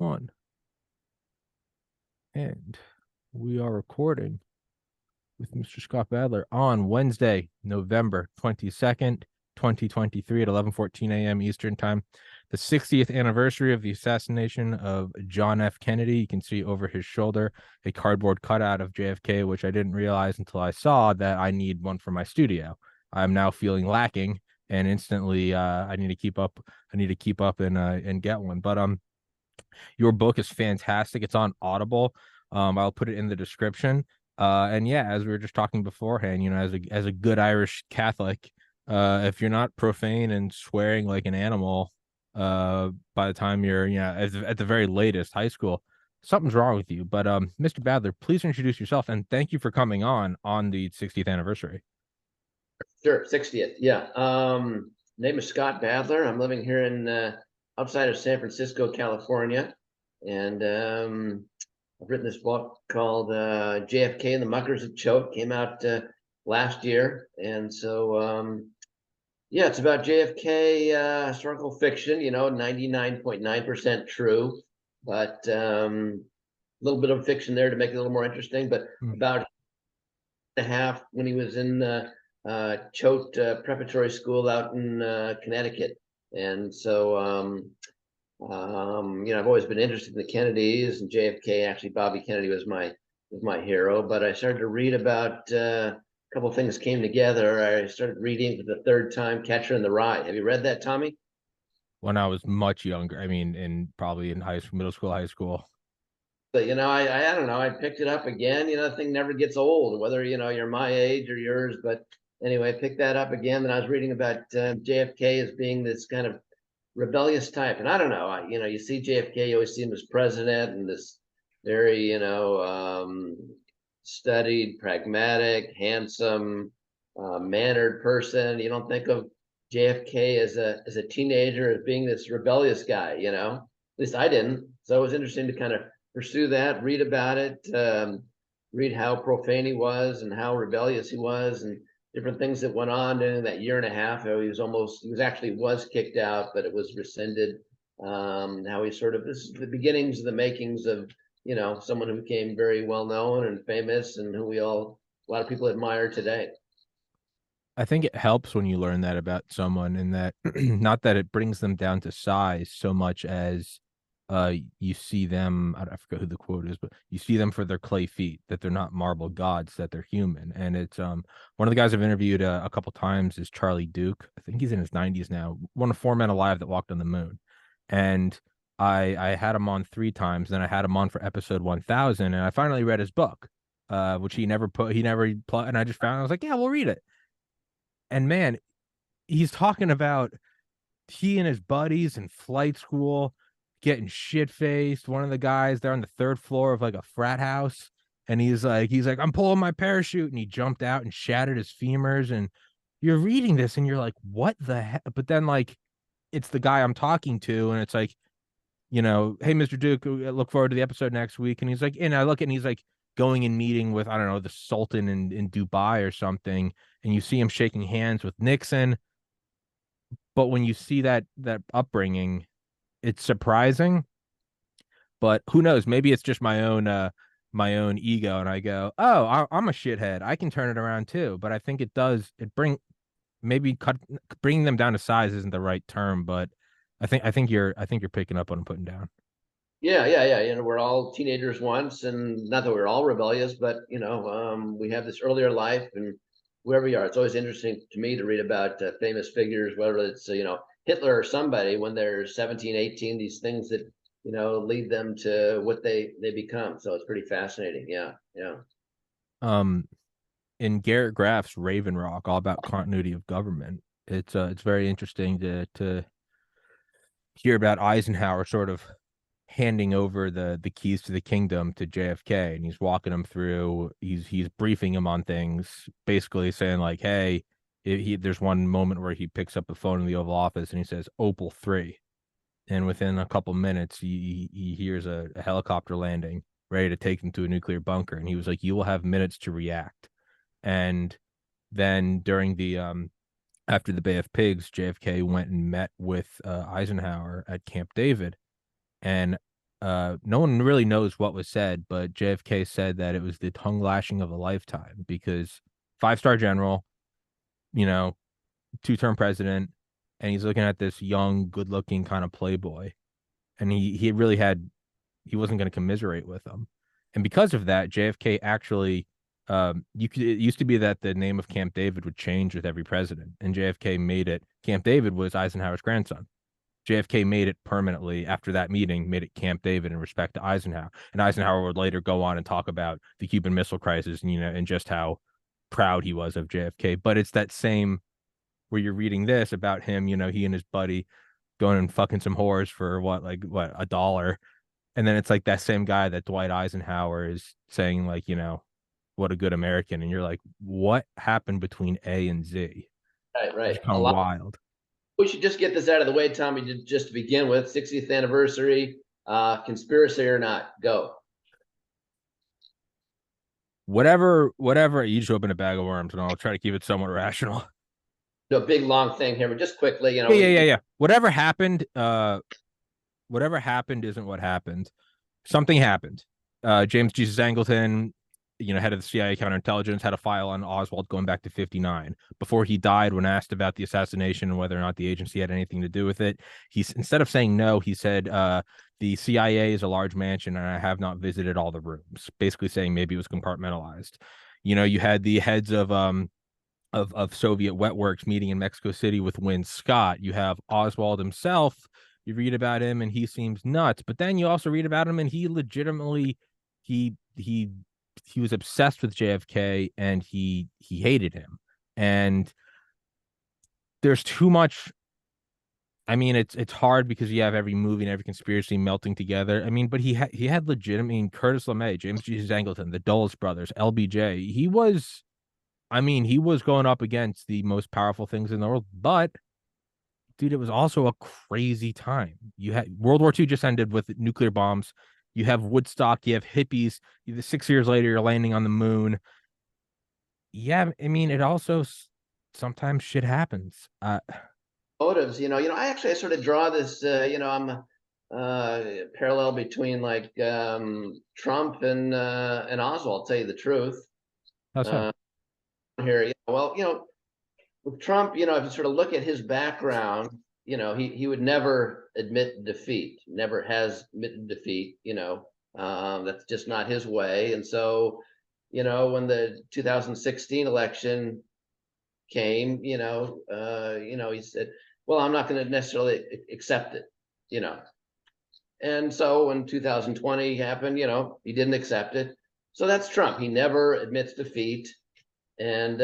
One. And we are recording with Mr. Scott Badler on Wednesday, November 22nd, 2023 at 11:14 a.m. Eastern Time, the 60th anniversary of the assassination of John F. Kennedy. You can see over his shoulder a cardboard cutout of JFK, which I didn't realize until I saw that I need one for my studio. I'm now feeling lacking, and instantly I need to keep up. I need to keep up and get one. But your book is fantastic. It's on Audible. I'll put it in the description. And yeah, as we were just talking beforehand, as a good Irish Catholic, if you're not profane and swearing like an animal, by the time you're, at the very latest high school, something's wrong with you. But Mr. Badler, please introduce yourself and thank you for coming on the 60th anniversary. Sure, 60th. Yeah. Name is Scott Badler. I'm living here in outside of San Francisco, California, and I've written this book called JFK and the Muckers That Choked. Came out last year, and so yeah, it's about JFK historical fiction. 99.9% true, but a little bit of fiction there to make it a little more interesting. But about a half when he was in Choate Preparatory School out in Connecticut. And so, I've always been interested in the Kennedys and JFK. Actually, Bobby Kennedy was my hero. But I started to read about a couple of things came together. I started reading for the third time Catcher in the Rye. Have you read that, Tommy? When I was much younger, I mean, probably in high school, middle school, high school. But I don't know. I picked it up again. The thing never gets old, whether you're my age or yours. But anyway, I picked that up again. And I was reading about JFK as being this kind of rebellious type. And I don't know. You see JFK, you always see him as president and this very, studied, pragmatic, handsome, mannered person. You don't think of JFK as a teenager as being this rebellious guy. At least I didn't. So it was interesting to kind of pursue that, read about it, read how profane he was and how rebellious he was, and different things that went on in that year and a half. He was kicked out, but it was rescinded. How he sort of, this is the beginnings of the makings of someone who became very well known and famous, and who a lot of people admire today. I think it helps when you learn that about someone, and that not that it brings them down to size so much as you see them. I forget who the quote is, but you see them for their clay feet, that they're not marble gods, that they're human. And it's one of the guys I've interviewed a couple times is Charlie Duke. I think he's in his 90s now. One of 4 men alive that walked on the moon. And I had him on 3 times, then I had him on for episode 1000, and I finally read his book, which he never put, and I just found, I was like, yeah, we'll read it. And man, he's talking about he and his buddies in flight school getting shit faced. One of the guys, they're on the 3rd floor of like a frat house, and he's like, I'm pulling my parachute, and he jumped out and shattered his femurs. And you're reading this and you're like, what the heck? But then, like, it's the guy I'm talking to, and it's like, hey, Mr. Duke, look forward to the episode next week. And he's like, and I look, and he's like going and meeting with, I don't know, the Sultan in Dubai or something, and you see him shaking hands with Nixon. But when you see that upbringing, it's surprising. But who knows? Maybe it's just my own ego, and I go, oh, I'm a shithead. I can turn it around too. But I think it does. Bringing them down to size isn't the right term, but I think you're picking up what I'm putting down. Yeah. We're all teenagers once, and not that we're all rebellious, but we have this earlier life, and wherever we are, it's always interesting to me to read about famous figures, whether it's Hitler or somebody when they're 17, 18. These things that lead them to what they become. So it's pretty fascinating. Yeah. Um, in Garrett Graff's Raven Rock, all about continuity of government, it's very interesting to hear about Eisenhower sort of handing over the keys to the kingdom to JFK, and he's walking him through. He's briefing him on things, basically saying like, "Hey, there's one moment where he picks up the phone in the Oval Office and he says Opal 3, and within a couple minutes, he hears a helicopter landing, ready to take him to a nuclear bunker, and he was like, "You will have minutes to react." And then during the after the Bay of Pigs, JFK went and met with Eisenhower at Camp David, and no one really knows what was said, but JFK said that it was the tongue lashing of a lifetime because 5-star general, you know, 2-term president, and he's looking at this young, good-looking kind of playboy, and he really had he wasn't going to commiserate with him, and because of that, JFK actually, it used to be that the name of Camp David would change with every president, and JFK made it. Camp David was Eisenhower's grandson. JFK made it permanently after that meeting, made it Camp David in respect to Eisenhower. And Eisenhower would later go on and talk about the Cuban Missile Crisis and, and just how proud he was of JFK. But it's that same where you're reading this about him, he and his buddy going and fucking some whores for what, $1. And then it's like that same guy that Dwight Eisenhower is saying, like, what a good American. And you're like, what happened between A and Z? Right, It's right. kind of wild. We should just get this out of the way, Tommy, just to begin with. 60th anniversary, conspiracy or not, go. Whatever, you just open a bag of worms and I'll try to keep it somewhat rational. A big long thing here, but just quickly, Yeah. Whatever happened isn't what happened. Something happened. James Jesus Angleton, head of the CIA counterintelligence, had a file on Oswald going back to 59. Before he died, when asked about the assassination and whether or not the agency had anything to do with it, instead of saying no, he said, the CIA is a large mansion and I have not visited all the rooms, basically saying maybe it was compartmentalized. You had the heads of Soviet wet works meeting in Mexico City with Win Scott. You have Oswald himself. You read about him and he seems nuts, but then you also read about him and he legitimately he was obsessed with JFK and he hated him. And there's too much. I mean, it's hard because you have every movie and every conspiracy melting together. I mean, but he had legitimate. I mean, Curtis LeMay, James Jesus Angleton, the Dulles brothers, LBJ. He was going up against the most powerful things in the world, but dude, it was also a crazy time. You had World War II just ended with nuclear bombs. You have Woodstock, you have hippies. 6 years later, you're landing on the moon. Yeah, I mean, it also sometimes shit happens. Motives, I sort of draw this, I'm parallel between like Trump and Oswald, tell you the truth. How so? Here, well, with Trump, if you sort of look at his background, he would never admit defeat, never has admitted defeat, that's just not his way. And so, when the 2016 election came, he said, well, I'm not going to necessarily accept it, And so when 2020 happened, he didn't accept it. So that's Trump. He never admits defeat. And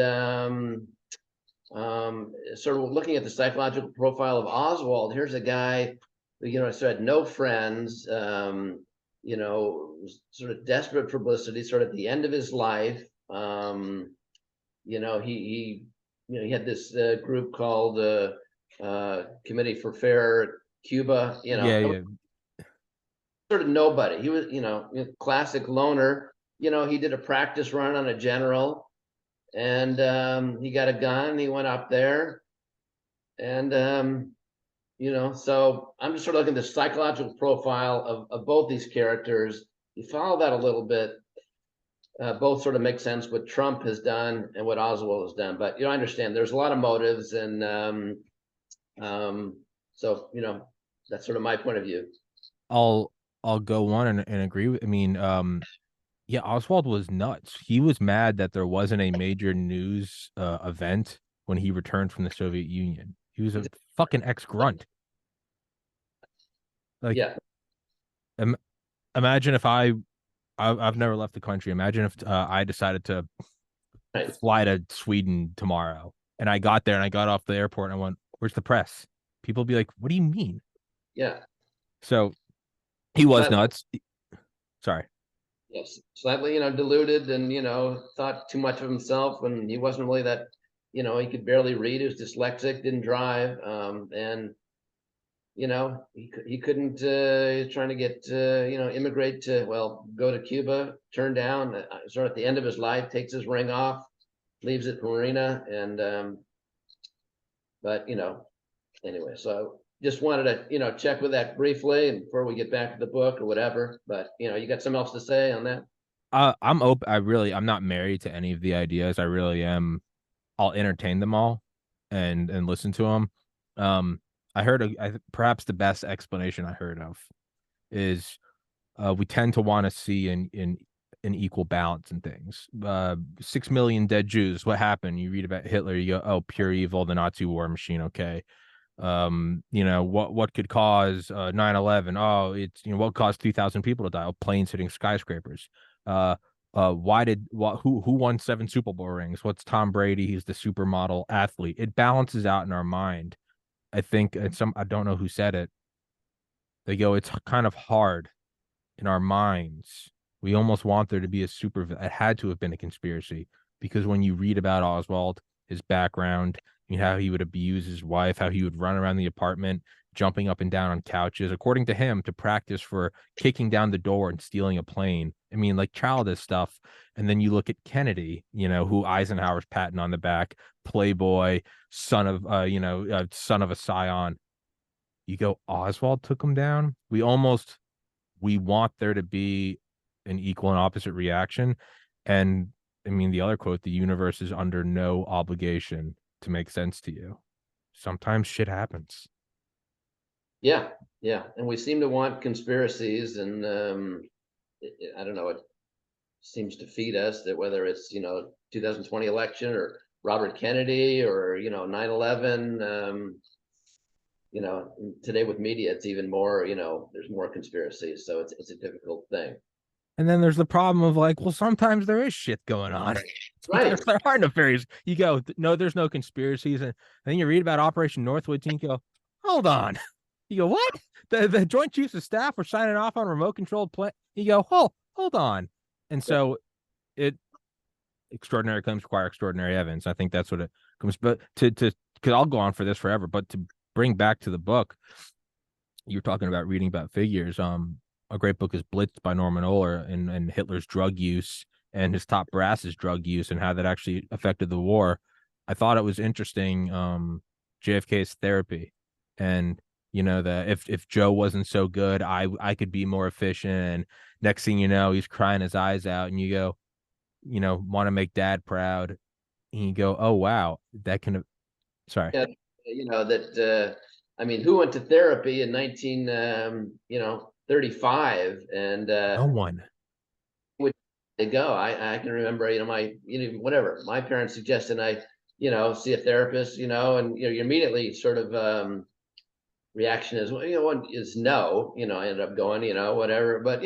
sort of looking at the psychological profile of Oswald, here's a guy who, sort of had no friends, was sort of desperate for publicity, sort of at the end of his life. He had this group called Committee for Fair Cuba, Yeah. sort of nobody. He was, classic loner. He did a practice run on a general. And he got a gun. He went up there, and so I'm just sort of looking at the psychological profile of both these characters. You follow that a little bit. Both sort of make sense what Trump has done and what Oswald has done. But I understand there's a lot of motives, and so that's sort of my point of view. I'll go on and agree with. I mean, yeah, Oswald was nuts. He was mad that there wasn't a major news event when he returned from the Soviet Union. He was a fucking ex-grunt. Like, Yeah, imagine if I've never left the country. Imagine if I decided to right. fly to Sweden tomorrow and I got there and I got off the airport and I went, "Where's the press?" People be like, "What do you mean?" Yeah. So he was Slightly, nuts. Sorry. yes, slightly, deluded, and thought too much of himself, and he wasn't really that. He could barely read. He was dyslexic, didn't drive, and he couldn't. Trying to get immigrate to go to Cuba, turned down. Sort of at the end of his life, takes his ring off, leaves it for Marina, and but anyway. So just wanted to, check with that briefly and before we get back to the book or whatever. But you got something else to say on that? I'm open. I'm not married to any of the ideas. I really am. I'll entertain them all and listen to them. Um, I heard perhaps the best explanation I heard of is we tend to want to see in an equal balance in things. 6 million dead Jews. What happened? You read about Hitler, you go, oh, pure evil, the Nazi war machine. Okay. What could cause 9/11? Oh, it's what caused 3,000 people to die? Oh, planes hitting skyscrapers. Uh, who won 7 Super Bowl rings? What's Tom Brady? He's the supermodel athlete. It balances out in our mind. I think, and I don't know who said it. They go, it's kind of hard in our minds. We almost want there to be a super. It had to have been a conspiracy because when you read about Oswald, his background, how he would abuse his wife, how he would run around the apartment, jumping up and down on couches, according to him, to practice for kicking down the door and stealing a plane. I mean, like childish stuff. And then you look at Kennedy, who Eisenhower's patting on the back, playboy, son of a scion. You go, Oswald took him down. We want there to be an equal and opposite reaction. And I mean, the other quote, the universe is under no obligation to make sense to you. Sometimes shit happens. Yeah, yeah. And we seem to want conspiracies, and I don't know, it seems to feed us that whether it's, 2020 election or Robert Kennedy or, 9/11, today with media, it's even more, there's more conspiracies. So it's a difficult thing. And then there's the problem of like, well, sometimes there is shit going on. Right. Sometimes there are nefarious. You go, no, there's no conspiracies. And then you read about Operation Northwoods and you go, hold on. You go, what? The Joint Chiefs of Staff were signing off on remote controlled play. You go, oh, hold on. And so it extraordinary claims require extraordinary evidence. I think that's what it comes. But because I'll go on for this forever. But to bring back to the book, you're talking about reading about figures. A great book is Blitz by Norman Ohler and Hitler's drug use and his top brass's drug use and how that actually affected the war. I thought it was interesting. JFK's therapy, and that if Joe wasn't so good, I could be more efficient. And next thing you know, he's crying his eyes out, and you go, want to make dad proud, and you go, oh wow, that can. Sorry, Yeah, that I mean, who went to therapy in 35 and no one. would they go? I can remember, my, whatever my parents suggested I, see a therapist, and you immediately sort of reaction is, well, one is no, I ended up going, whatever. But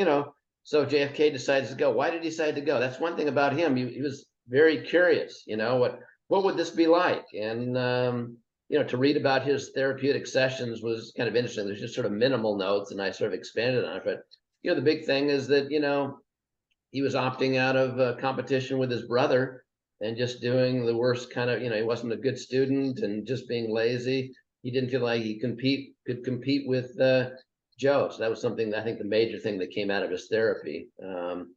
so JFK decides to go. Why did he decide to go? That's one thing about him. He was very curious, what would this be like? And to read about his therapeutic sessions was kind of interesting. There's just sort of minimal notes, and I sort of expanded on it. But the big thing is that he was opting out of competition with his brother and just doing the worst kind of, he wasn't a good student and just being lazy. He didn't feel like he could compete with Joe. So that was something, I think, the major thing that came out of his therapy. And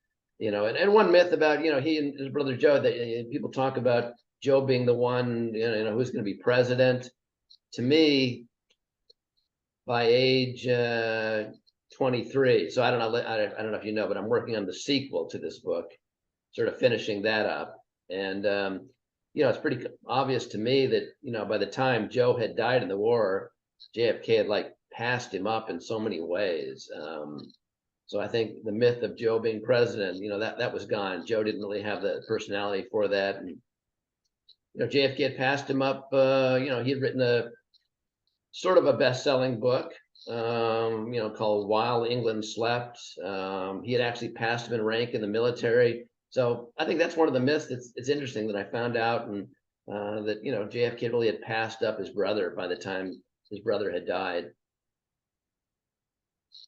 one myth about, he and his brother Joe, that people talk about Joe being the one, who's going to be president. To me, by age 23. So I don't know. I don't know if you know, but I'm working on the sequel to this book, sort of finishing that up. And it's pretty obvious to me that by the time Joe had died in the war, JFK had like passed him up in so many ways. So I think the myth of Joe being president, that was gone. Joe didn't really have the personality for that. And JFK had passed him up. He had written a sort of a best-selling book, called While England Slept. He had actually passed him in rank in the military. So I think that's one of the myths it's interesting that I found out, and that JFK really had passed up his brother by the time his brother had died.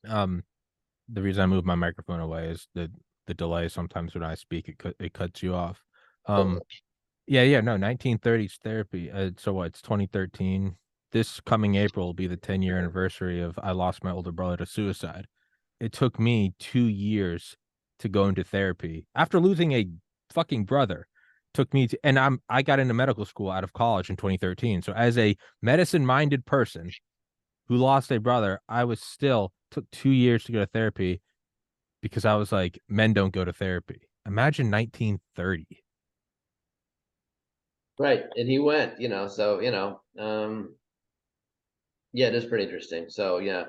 The reason I move my microphone away is the delay. Sometimes when I speak, it cuts you off. Oh, Yeah, no, 1930s therapy. So what? It's 2013. This coming April will be the 10-year anniversary of I lost my older brother to suicide. It took me 2 years to go into therapy after losing a fucking brother. Took me to, and I got into medical school out of college in 2013. So as a medicine-minded person, who lost a brother, I was still took 2 years to go to therapy because I was like, men don't go to therapy. Imagine 1930. Right. And he went, so, yeah, it is pretty interesting. So, yeah.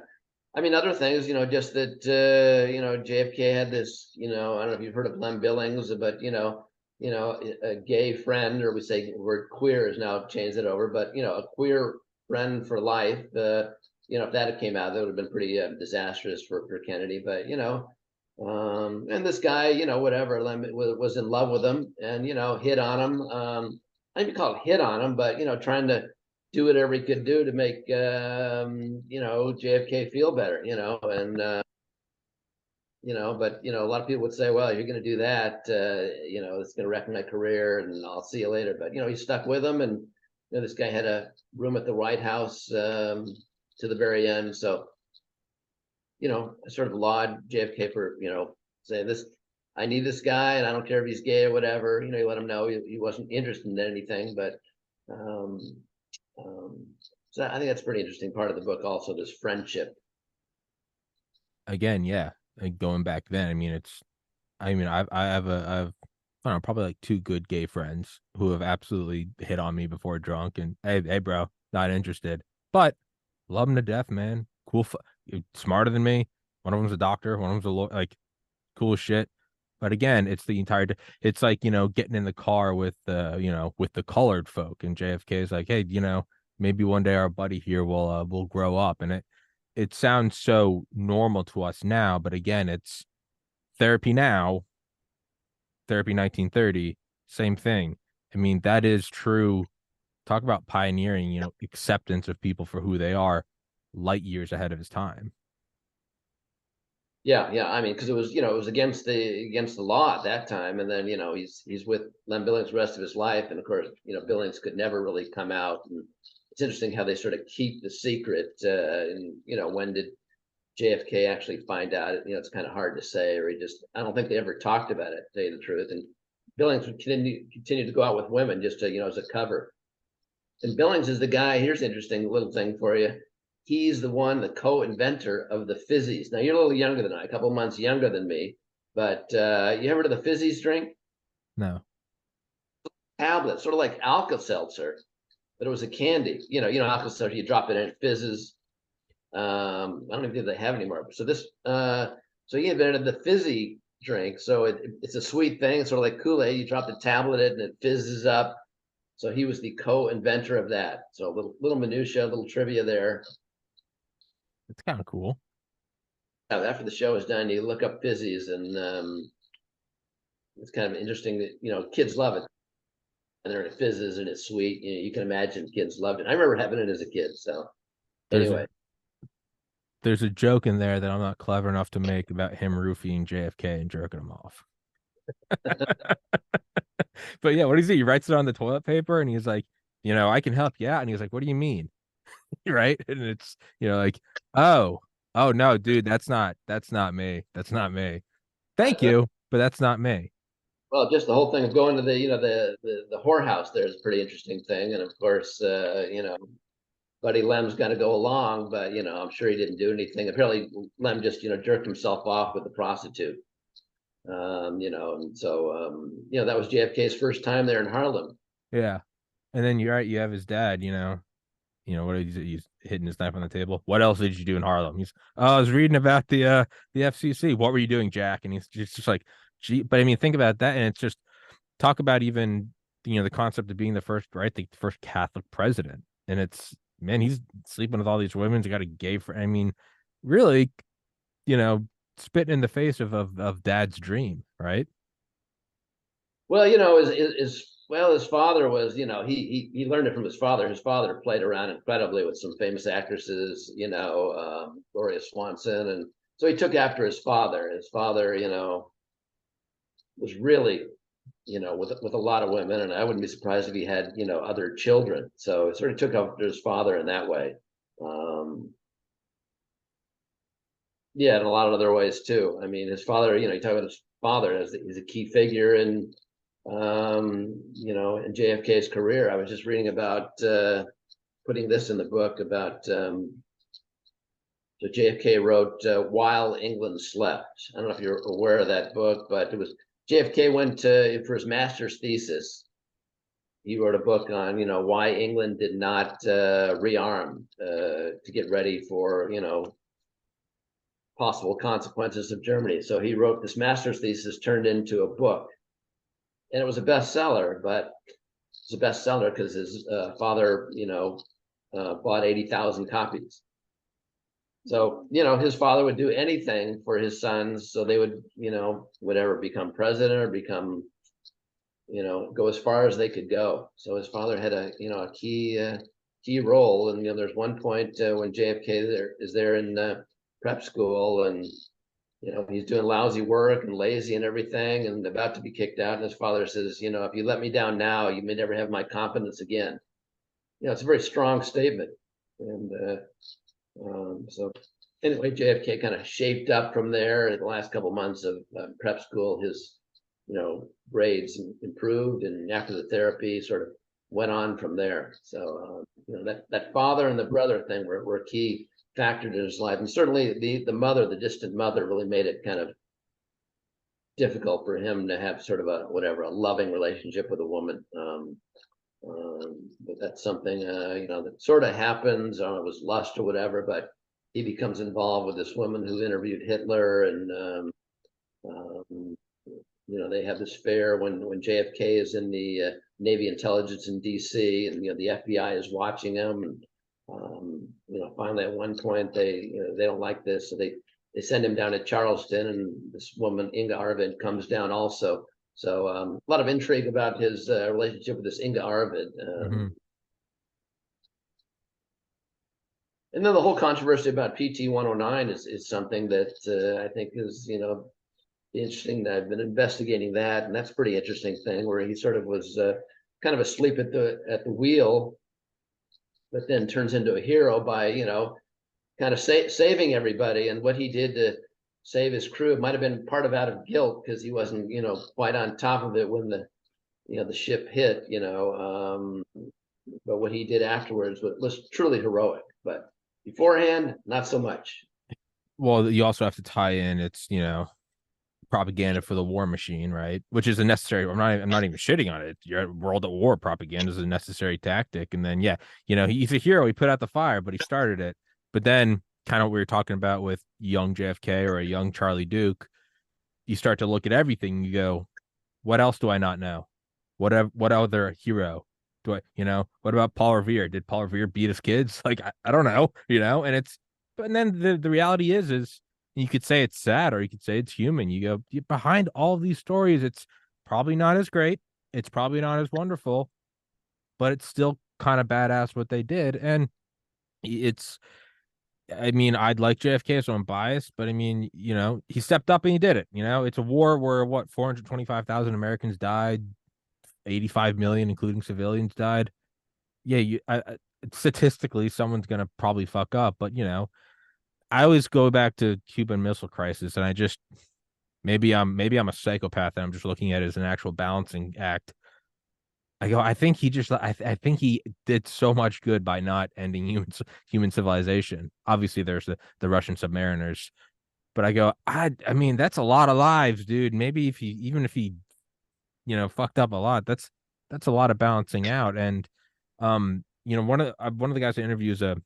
I mean, other things, just that, JFK had this, I don't know if you've heard of Lem Billings, but, a gay friend, or we say the word queer is now changed it over, but, a queer friend for life. If that had came out, that would have been pretty disastrous for Kennedy. But, and this guy, whatever, Lem was in love with him and, hit on him. I don't even call it hit on him, but, trying to do whatever he could do to make JFK feel better, and but a lot of people would say, well, you're going to do that, it's going to wreck my career, and I'll see you later. But he stuck with him, and this guy had a room at the White House to the very end. So I sort of laud JFK for saying this. I need this guy, and I don't care if he's gay or whatever. You let him know he wasn't interested in anything, but. Um, so I think that's a pretty interesting part of the book. Also, this friendship. Again, yeah, like going back then. I mean, I have I don't know, probably like two good gay friends who have absolutely hit on me before drunk, and hey, bro, not interested, but love them to death, man. Cool, smarter than me. One of them's a doctor, one of them's a lawyer, like cool as shit. But again, it's the entire. It's like getting in the car with with the colored folk, and JFK is like, hey, maybe one day our buddy here will grow up, and it sounds so normal to us now, but again, it's therapy now, therapy 1930, same thing. I mean, that is true. Talk about pioneering, acceptance of people for who they are, light years ahead of his time. Yeah, yeah. I mean, because it was against the law at that time, and then he's with Lem Billings the rest of his life, and of course, Billings could never really come out. And it's interesting how they sort of keep the secret. And when did JFK actually find out? It's kind of hard to say, or I don't think they ever talked about it, to tell you the truth. And Billings would continue to go out with women just to, as a cover. And Billings is the guy. Here's an interesting little thing for you. He's the co-inventor of the fizzies. Now you're a little younger than I, a couple months younger than me, but you ever heard of the fizzies drink? No. Tablet, sort of like Alka-Seltzer, but it was a candy. Alka-Seltzer, you drop it in, it fizzes. I don't even think they have anymore. So so he invented the fizzy drink. So it's a sweet thing. It's sort of like Kool-Aid. You drop the tablet in and it fizzes up. So he was the co-inventor of that. So little minutia, little trivia there. It's kind of cool. After the show is done, you look up fizzies, and it's kind of interesting that kids love it, and it fizzes and it's sweet. You can imagine kids loved it. I remember having it as a kid. So There's a anyway, there's a joke in there that I'm not clever enough to make about him roofing JFK and jerking him off. But yeah, what does he? He writes it on the toilet paper, and he's like, I can help you out. And he's like, what do you mean? Right? And it's like, oh, oh no, dude, that's not me. That's not me. Thank you, but that's not me. well, just the whole thing of going to the whorehouse there is a pretty interesting thing, and of course, Buddy Lem's got to go along, but I'm sure he didn't do anything. Apparently, Lem just jerked himself off with the prostitute. And so that was JFK's first time there in Harlem. Yeah. And then you're right, you have his dad, what he's hitting his knife on the table. What else did you do in Harlem? I was reading about the FCC. What were you doing, Jack? And he's just like, gee, but I mean, think about that, and it's just talk about even the concept of being the first, right, the first Catholic president, and it's man, he's sleeping with all these women. He got a gay friend. I mean, really, you know, spitting in the face of dad's dream, right? Well, his father was, he learned it from his father. His father played around incredibly with some famous actresses, Gloria Swanson, and so he took after his father. His father, was really, with a lot of women, and I wouldn't be surprised if he had, other children. So it sort of took after his father in that way. Um, yeah, in a lot of other ways too. I mean, his father, you talk about his father as he's a key figure in JFK's career. I was just reading about putting this in the book about So JFK wrote While England Slept. I don't know if you're aware of that book, but it was JFK went for his master's thesis. He wrote a book on, why England did not rearm to get ready for, possible consequences of Germany. So he wrote this master's thesis turned into a book, and it was a bestseller. But it's a bestseller because his father, bought 80,000 copies. So, his father would do anything for his sons, so they would, whatever, become president or become, go as far as they could go. So his father had a key role. And there's one point when JFK is there in prep school, and he's doing lousy work and lazy and everything, and about to be kicked out. And his father says, if you let me down now, you may never have my confidence again. It's a very strong statement. And so anyway, JFK kind of shaped up from there. In the last couple of months of prep school, his grades improved, and after the therapy, sort of went on from there. So that father and the brother thing were key factors in his life, and certainly the distant mother, really made it kind of difficult for him to have sort of a loving relationship with a woman. But that's something that sort of happens. I don't know, it was lust or whatever, but he becomes involved with this woman who interviewed Hitler, and they have this affair when JFK is in the Navy intelligence in DC, and the FBI is watching him. And finally at one point they don't like this, so they send him down to Charleston, and this woman Inga Arvid comes down also. So a lot of intrigue about his relationship with this Inga Arvid. And then the whole controversy about PT 109 is something that I think is interesting. I've been investigating that, and that's a pretty interesting thing, where he sort of was kind of asleep at the wheel, but then turns into a hero by kind of saving everybody. And what he did to save his crew, it might have been part of out of guilt, because he wasn't quite on top of it when the ship hit. But what he did afterwards was truly heroic. But beforehand, not so much. Well, you also have to tie in it's propaganda for the war machine, right? Which is a necessary. I'm not even shitting on it. Your world at war propaganda is a necessary tactic. And then he's a hero. He put out the fire, but he started it. But then, kind of what we were talking about with young JFK or a young Charlie Duke, you start to look at everything. You go, what else do I not know? What other hero do I? What about Paul Revere? Did Paul Revere beat his kids? Like I don't know. But then the reality is you could say it's sad, or you could say it's human. You go, behind all of these stories, it's probably not as great. It's probably not as wonderful, but it's still kind of badass what they did. And I'd like JFK, so I'm biased, but he stepped up and he did it. It's a war where 425,000 Americans died, 85 million, including civilians, died. Yeah, statistically, someone's gonna probably fuck up, but I always go back to Cuban Missile Crisis, and I just maybe I'm a psychopath, and I'm just looking at it as an actual balancing act. I think I think he did so much good by not ending human civilization. Obviously, there's the Russian submariners, but I mean that's a lot of lives, dude. Maybe if he fucked up a lot, that's a lot of balancing out. And one of the guys I interview is a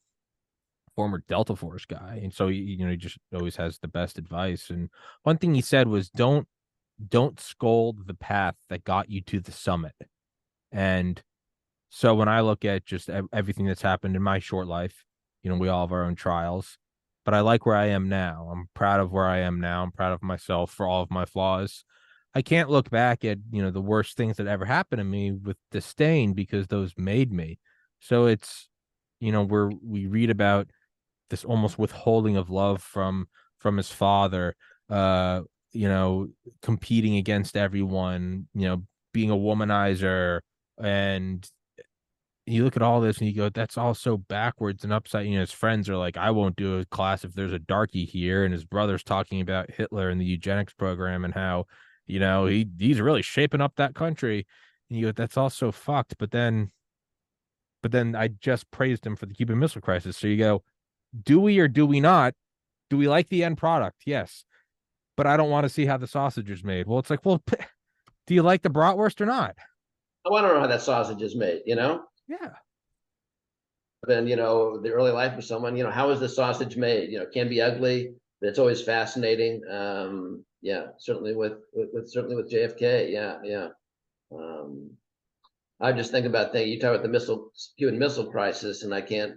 former Delta Force guy, and so he just always has the best advice. And one thing he said was, don't scold the path that got you to the summit. And so when I look at just everything that's happened in my short life, we all have our own trials, but I like where I am now. I'm proud of where I am now. I'm proud of myself for all of my flaws. I can't look back at the worst things that ever happened to me with disdain, because those made me. So it's we read about this almost withholding of love from his father, competing against everyone, being a womanizer. And you look at all this and you go, that's all so backwards and upside. His friends are like, I won't do a class if there's a darky here. And his brother's talking about Hitler and the eugenics program and how, he's really shaping up that country. And you go, that's all so fucked. But then I just praised him for the Cuban Missile Crisis. So you go, Do we or do we not? Do we like the end product? Yes, but I don't want to see how the sausage is made. Well, it's like, well, do you like the bratwurst or not? I want to know how that sausage is made, you know? Yeah. Then, the early life of someone, how is the sausage made? It can be ugly, but it's always fascinating. Yeah, certainly certainly with JFK. Yeah, yeah. Um, I just think about things. You talk about the Cuban Missile Crisis, and I can't,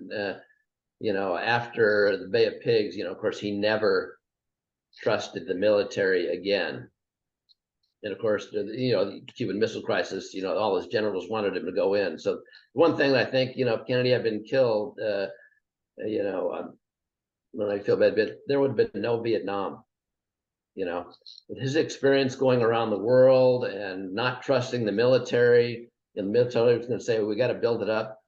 after the Bay of Pigs, of course, he never trusted the military again. And of course, the Cuban Missile Crisis, all his generals wanted him to go in. So one thing I think, if Kennedy had been killed, you know, when I feel bad, but there would have been no Vietnam. With his experience going around the world and not trusting the military, and the military was going to say, well, we got to build it up.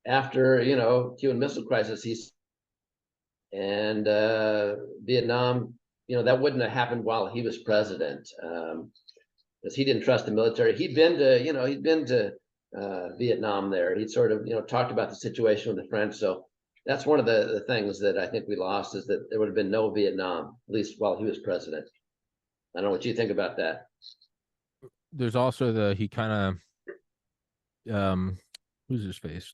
After Cuban Missile Crisis, and Vietnam, that wouldn't have happened while he was president, because he didn't trust the military. He'd been to Vietnam there. He'd sort of talked about the situation with the French. So that's one of the things that I think we lost, is that there would have been no Vietnam, at least while he was president. I don't know what you think about that. There's also he kind of who's his face?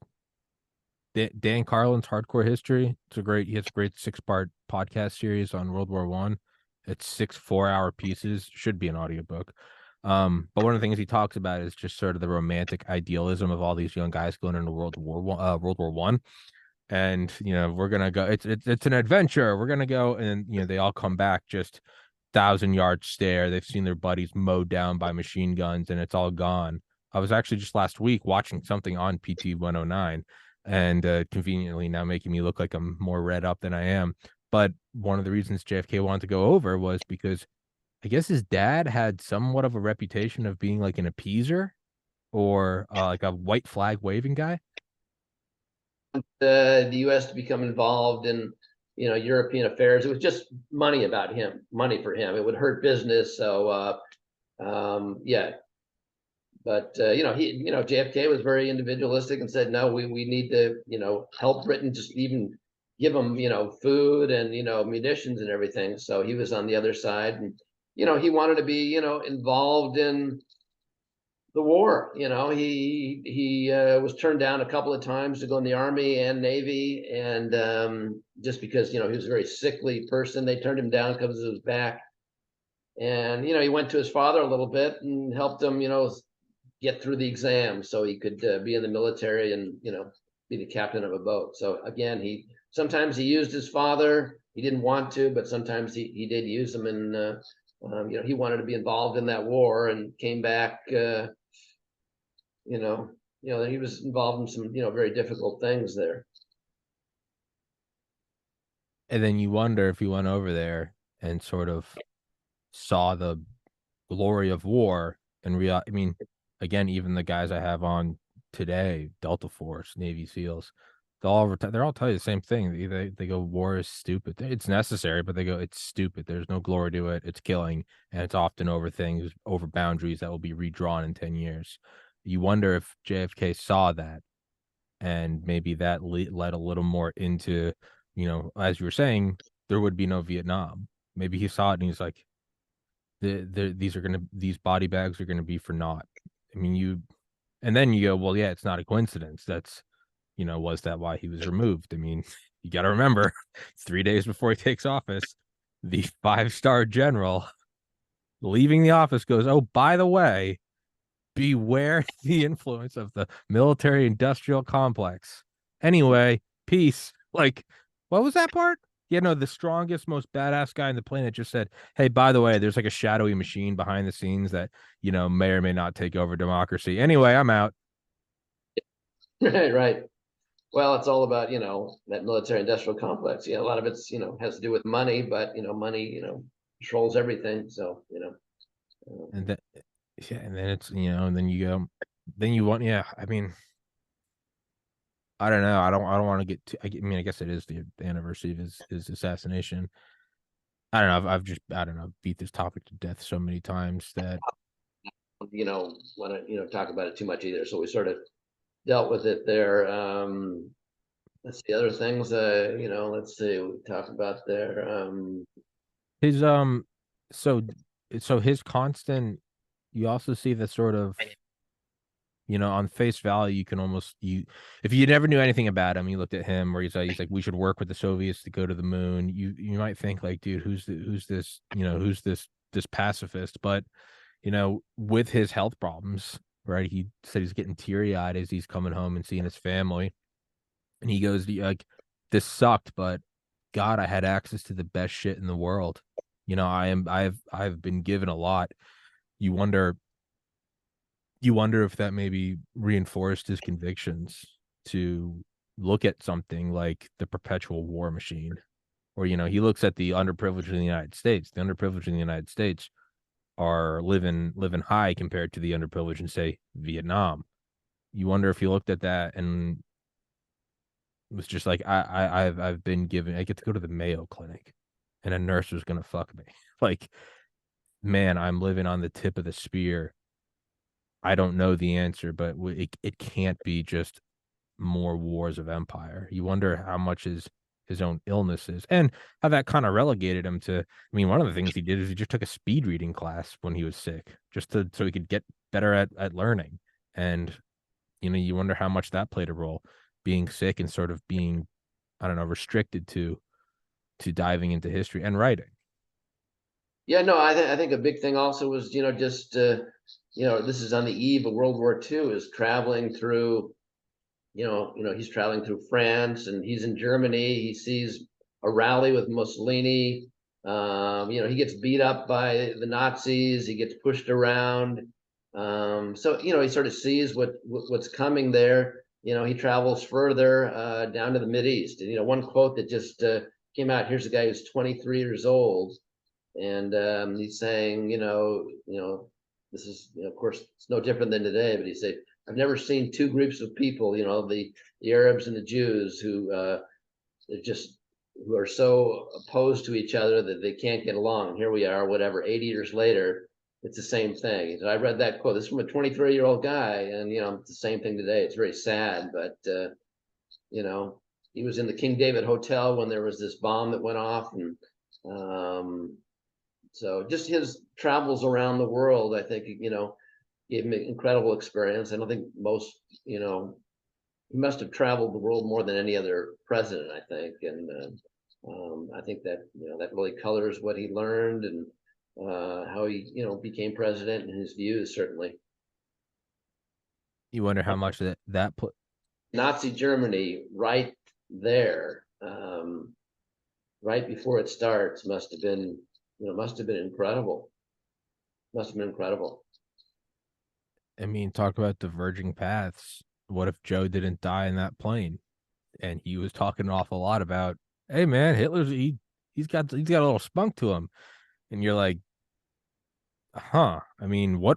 Dan Carlin's Hardcore History. He has a great 6-part podcast series on World War One. It's 6 4-hour pieces. Should be an audiobook. But one of the things he talks about is just sort of the romantic idealism of all these young guys going into World War One. And we're gonna go. It's an adventure. We're gonna go, and they all come back just 1,000-yard stare. They've seen their buddies mowed down by machine guns, and it's all gone. I was actually just last week watching something on PT 109, and conveniently now making me look like I'm more read up than I am. But one of the reasons JFK wanted to go over was because I guess his dad had somewhat of a reputation of being like an appeaser, or like a white flag waving guy. The U.S. to become involved in European affairs. It was just money about him, money for him. It would hurt business. So yeah, but JFK was very individualistic and said, no, we need to help Britain, just even give them food and munitions and everything. So he was on the other side, and he wanted to be involved in the war. He was turned down a couple of times to go in the Army and Navy, and just because he was a very sickly person, they turned him down because of his back. And he went to his father a little bit and helped him get through the exam so he could be in the military and be the captain of a boat. So again, he sometimes he used his father. He didn't want to, but sometimes he did use him, and he wanted to be involved in that war, and came back. He was involved in some very difficult things there. And then you wonder if he went over there and sort of saw the glory of war and real. I mean, again, even the guys I have on today, Delta Force, Navy SEALs, they're all tell you the same thing. They go, war is stupid. It's necessary, but they go, it's stupid. There's no glory to it. It's killing, and it's often over things, over boundaries that will be redrawn in 10 years. You wonder if JFK saw that, and maybe that led a little more into, as you were saying, there would be no Vietnam. Maybe he saw it and he's like, these body bags are gonna be for naught. I mean, and then you go, well, yeah, it's not a coincidence. That's, was that why he was removed? I mean, you got to remember, 3 days before he takes office, the 5-star general leaving the office goes, oh, by the way, beware the influence of the military industrial complex. Anyway, peace. Like, what was that part? The strongest, most badass guy on the planet just said, hey, by the way, there's like a shadowy machine behind the scenes that, may or may not take over democracy. Anyway, I'm out. Right, right. Well, it's all about that military industrial complex. A lot of it's has to do with money, but money controls everything. So And then, yeah, and then it's, and then you go, then you want, yeah, I mean, I don't know. I don't want to get too, I mean, I guess it is the anniversary of his assassination. I don't know. I've just, I don't know, beat this topic to death so many times that want to talk about it too much either. So we sort of dealt with it there. let's see other things. Let's see. We talked about there. His so so his constant, you also see the sort of, on face value, you can almost, if you never knew anything about him, you looked at him where he's like, we should work with the Soviets to go to the moon. You might think like, dude, who's this, who's this pacifist? But with his health problems, right? He said he's getting teary-eyed as he's coming home and seeing his family. And he goes, like, this sucked, but God, I had access to the best shit in the world. I've been given a lot. You wonder you wonder if that maybe reinforced his convictions to look at something like the perpetual war machine, or he looks at the underprivileged in the United States. The underprivileged in the United States are living high compared to the underprivileged in, say, Vietnam. You wonder if he looked at that and was just like, I've been given, I get to go to the Mayo Clinic and a nurse was gonna fuck me. Like, man, I'm living on the tip of the spear. I don't know the answer, but it can't be just more wars of empire. You wonder how much his own illnesses and how that kind of relegated him to. I mean, one of the things he did is he just took a speed reading class when he was sick, just so he could get better at learning. And you wonder how much that played a role, being sick and sort of being, I don't know, restricted to diving into history and writing. Yeah, no, I think a big thing also was, just this is on the eve of World War II, is traveling through, he's traveling through France and he's in Germany. He sees a rally with Mussolini. He gets beat up by the Nazis. He gets pushed around. So he sort of sees what's coming there. He travels further down to the Mid East. And one quote that just came out. Here's a guy who's 23 years old, and he's saying, this is, of course, it's no different than today, but he said, I've never seen two groups of people, the Arabs and the Jews, who who are so opposed to each other that they can't get along. And here we are, whatever, 80 years later, it's the same thing. He said, I read that quote. This is from a 23-year-old guy, and it's the same thing today. It's very sad, but he was in the King David Hotel when there was this bomb that went off, and so just his travels around the world, I think, gave him an incredible experience. I don't think most, he must have traveled the world more than any other president, I think. And I think that, that really colors what he learned and how he, became president, and his views, certainly. You wonder how much that put. Nazi Germany right there, right before it starts, must have been, incredible. Must have been incredible. I mean, talk about diverging paths. What if Joe didn't die in that plane? And he was talking an awful lot about, hey man, he's got a little spunk to him. And you're like, huh. I mean, what,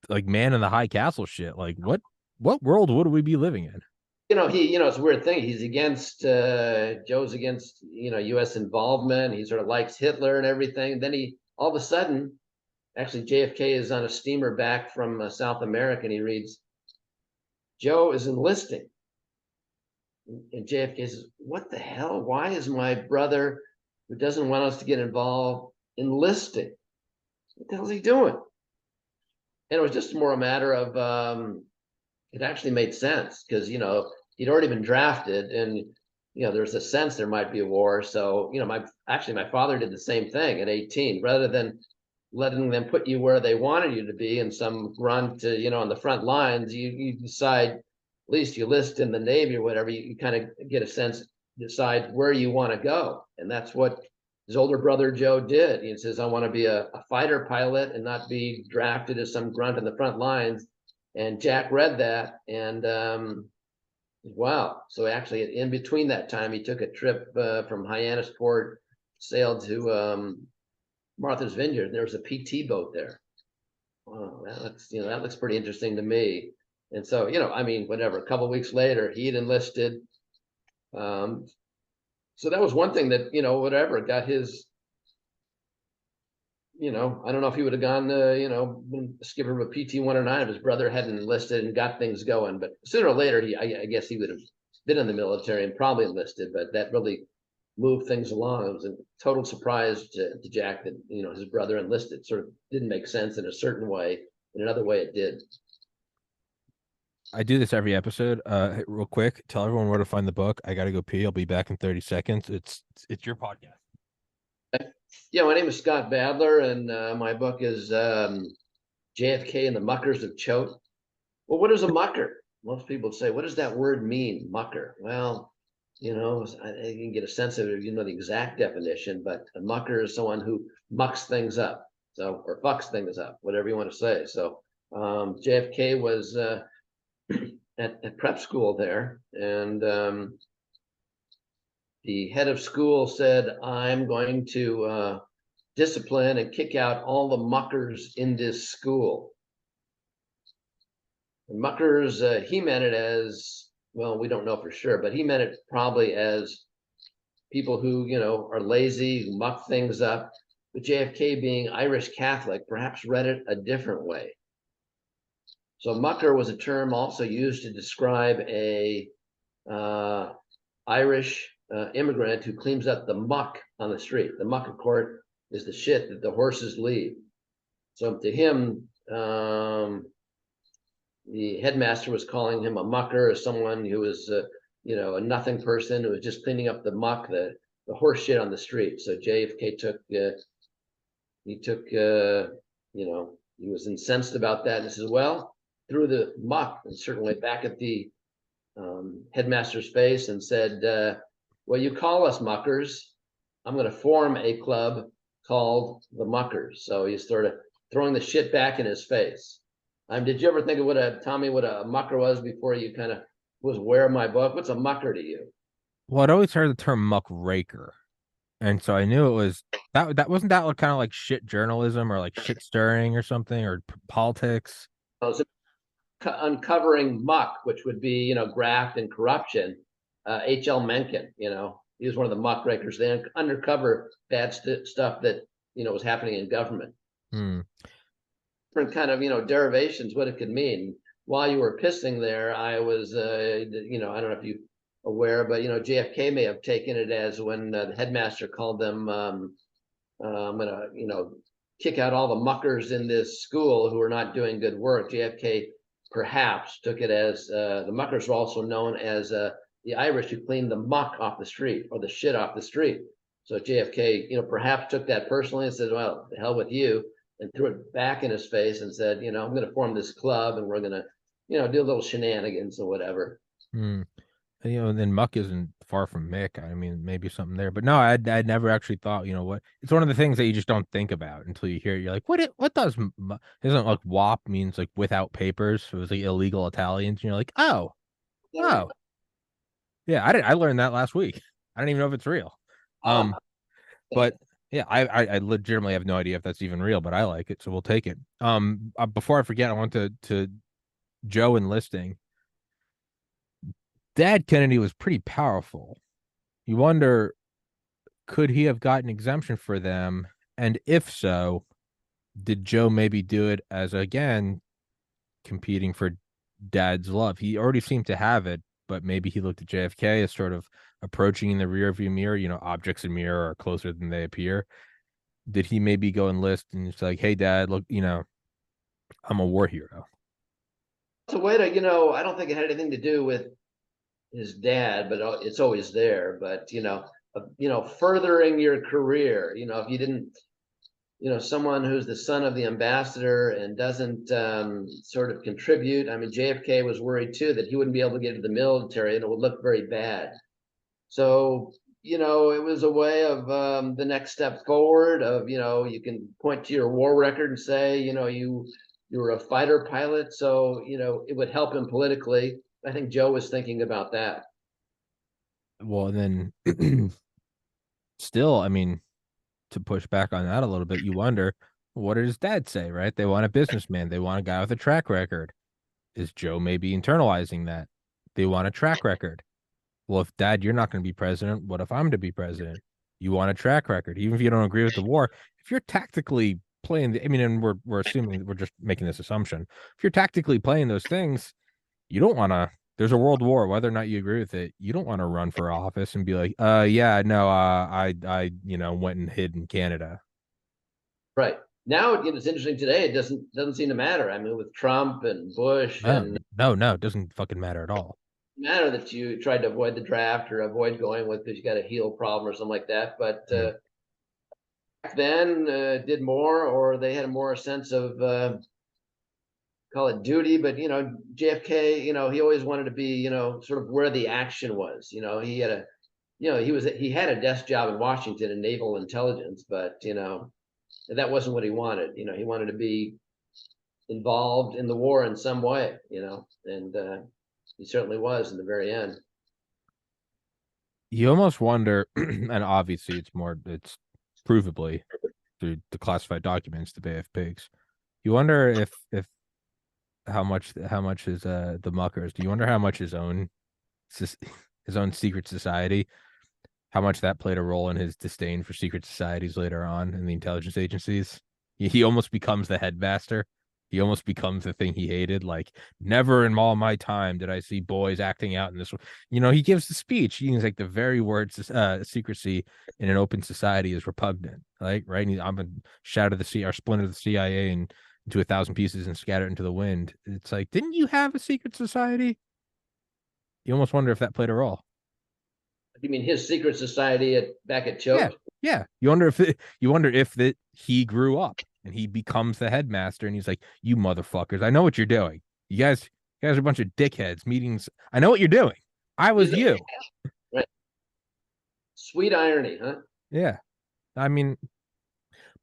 like, man in the high castle shit? Like, what world would we be living in? It's a weird thing. He's against Joe's against, US involvement. He sort of likes Hitler and everything. Then he all of a sudden, actually, JFK is on a steamer back from South America, and he reads, Joe is enlisting. And JFK says, what the hell? Why is my brother, who doesn't want us to get involved, enlisting? What the hell is he doing? And it was just more a matter of, it actually made sense because, he'd already been drafted, and, there's a sense there might be a war. So, my father did the same thing at 18. Rather than letting them put you where they wanted you to be in some grunt, on the front lines, you decide, at least you list in the Navy or whatever, you kind of get a sense, decide where you want to go. And that's what his older brother Joe did. He says, I want to be a fighter pilot and not be drafted as some grunt in the front lines. And Jack read that, and wow. So actually, in between that time, he took a trip from Hyannisport, sailed to Martha's Vineyard. There was a PT boat there. Oh, that looks pretty interesting to me. And so, whatever, a couple of weeks later, he'd enlisted. So that was one thing that, whatever, got his, I don't know if he would have gone, been skipper of a PT-109 if his brother hadn't enlisted and got things going. But sooner or later, I guess he would have been in the military and probably enlisted, but that really moved things along. It was a total surprise to Jack that his brother enlisted. Sort of didn't make sense in a certain way. In another way, it did. I do this every episode. Real quick, tell everyone where to find the book. I gotta go pee. I'll be back in 30 seconds. It's your podcast. Yeah, my name is Scott Badler, and my book is JFK and the Muckers of Choate. Well, what is a mucker? Most people say, what does that word mean, mucker? Well, I can get a sense of it if you know the exact definition, but a mucker is someone who mucks things up, or fucks things up, whatever you want to say. So JFK was at prep school there, and the head of school said, I'm going to discipline and kick out all the muckers in this school. And muckers, he meant it as, well, we don't know for sure, but he meant it probably as people who, are lazy, who muck things up. But JFK, being Irish Catholic, perhaps read it a different way. So mucker was a term also used to describe a Irish immigrant who cleans up the muck on the street. The muck, of course, is the shit that the horses leave. So to him, the headmaster was calling him a mucker, as someone who was, a nothing person who was just cleaning up the muck, the horse shit on the street. So JFK he was incensed about that, and says, well, threw the muck and certainly back at the headmaster's face and said, well, you call us muckers. I'm going to form a club called the Muckers. So he's sort of throwing the shit back in his face. Did you ever think of what a mucker was before you kind of was aware of my book? What's a mucker to you? Well, I'd always heard the term muckraker, and so I knew it was that wasn't that kind of like shit journalism or like shit stirring or something or politics. So uncovering muck, which would be graft and corruption. H.L. Mencken, he was one of the muckrakers. They undercover bad stuff that was happening in government. Hmm. Different kind of derivations, what it could mean. While you were pissing there, I was I don't know if you aware, but JFK may have taken it as when the headmaster called them, I'm gonna kick out all the muckers in this school who are not doing good work. JFK perhaps took it as the muckers were also known as the Irish who cleaned the muck off the street or the shit off the street. So JFK perhaps took that personally and said, well, the hell with you, and threw it back in his face and said, I'm going to form this club and we're going to do a little shenanigans or whatever. Hmm. And then muck isn't far from Mick. I mean, maybe something there, but no, I'd never actually thought. What? It's one of the things that you just don't think about until you hear it. You're like, what does isn't like WAP means like without papers? So it was like illegal Italians, and you're like, oh, yeah. I learned that last week. I don't even know if it's real. But yeah, I legitimately have no idea if that's even real, but I like it, so we'll take it. Before I forget, I want to Joe enlisting. Dad Kennedy was pretty powerful. You wonder, could he have gotten exemption for them? And if so, did Joe maybe do it as, again, competing for Dad's love? He already seemed to have it, but maybe he looked at JFK as sort of approaching in the rearview mirror. Objects in mirror are closer than they appear. Did he maybe go enlist and it's like, hey, Dad, look, I'm a war hero? It's a way to, I don't think it had anything to do with his dad, but it's always there. But furthering your career. If you didn't, someone who's the son of the ambassador and doesn't sort of contribute. I mean, JFK was worried too that he wouldn't be able to get into the military and it would look very bad. So it was a way of the next step forward. Of you can point to your war record and say you were a fighter pilot, so it would help him politically. I think Joe was thinking about that. Well, and then still, I mean, to push back on that a little bit, you wonder, what did his dad say, right? They want a businessman. They want a guy with a track record. Is Joe maybe internalizing that? They want a track record. Well, if Dad, you're not going to be president, what if I'm to be president? You want a track record, even if you don't agree with the war. If you're tactically playing, and we're assuming we're just making this assumption. If you're tactically playing those things, you don't want to There's a world war, whether or not you agree with it. You don't want to run for office and be like, yeah, no, I went and hid in Canada. Right. Now, it's interesting today. It doesn't seem to matter. I mean, with Trump and Bush, No, and no, it doesn't fucking matter at all. matter that you tried to avoid the draft or avoid going with because you got a heel problem or something like that. But Mm. back then, did more, or they had a more sense of call it duty. But JFK, he always wanted to be, sort of where the action was. He had a, he had a desk job in Washington in naval intelligence, but that wasn't what he wanted. He wanted to be involved in the war in some way, and he certainly was in the very end. You almost wonder, and obviously it's provably through the classified documents, the Bay of Pigs. You wonder if how much is the Muckers? Do you wonder how much his own secret society, how much that played a role in his disdain for secret societies later on in the intelligence agencies? He almost becomes the headmaster. He almost becomes the thing he hated. Like, never in all my time did I see boys acting out in this. He gives the speech. He's like the very words secrecy in an open society is repugnant. Like, right? I'm a shatter the C or splinter the CIA into 1,000 pieces and scatter it into the wind. It's like, didn't you have a secret society? You almost wonder if that played a role. You mean his secret society back at Yeah, Choate? yeah. You wonder if that he grew up and he becomes the headmaster and he's like, "You motherfuckers, I know what you're doing. You guys are a bunch of dickheads. Meetings. I know what you're doing. I was you." Right. Sweet irony, huh? Yeah. I mean,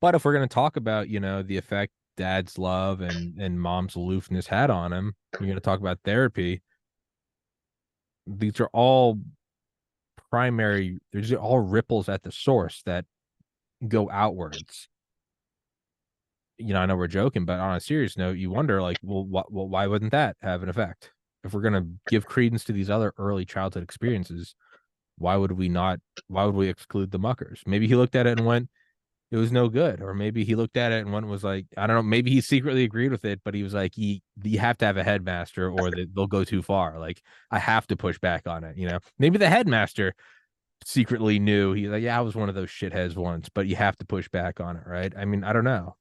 but if we're gonna talk about the effect dad's love and mom's aloofness had on him, you're gonna talk about therapy. These are all primary. These are all ripples at the source that go outwards. I know we're joking, but on a serious note, you wonder, like, well, why wouldn't that have an effect? If we're gonna give credence to these other early childhood experiences, why would we not? Why would we exclude the muckers? Maybe he looked at it and went, it was no good, or maybe he looked at it and went was like, I don't know. Maybe he secretly agreed with it, but he was like, you have to have a headmaster, or they'll go too far. Like, I have to push back on it. Maybe the headmaster secretly knew. He's like, yeah, I was one of those shitheads once, but you have to push back on it, right? I mean, I don't know.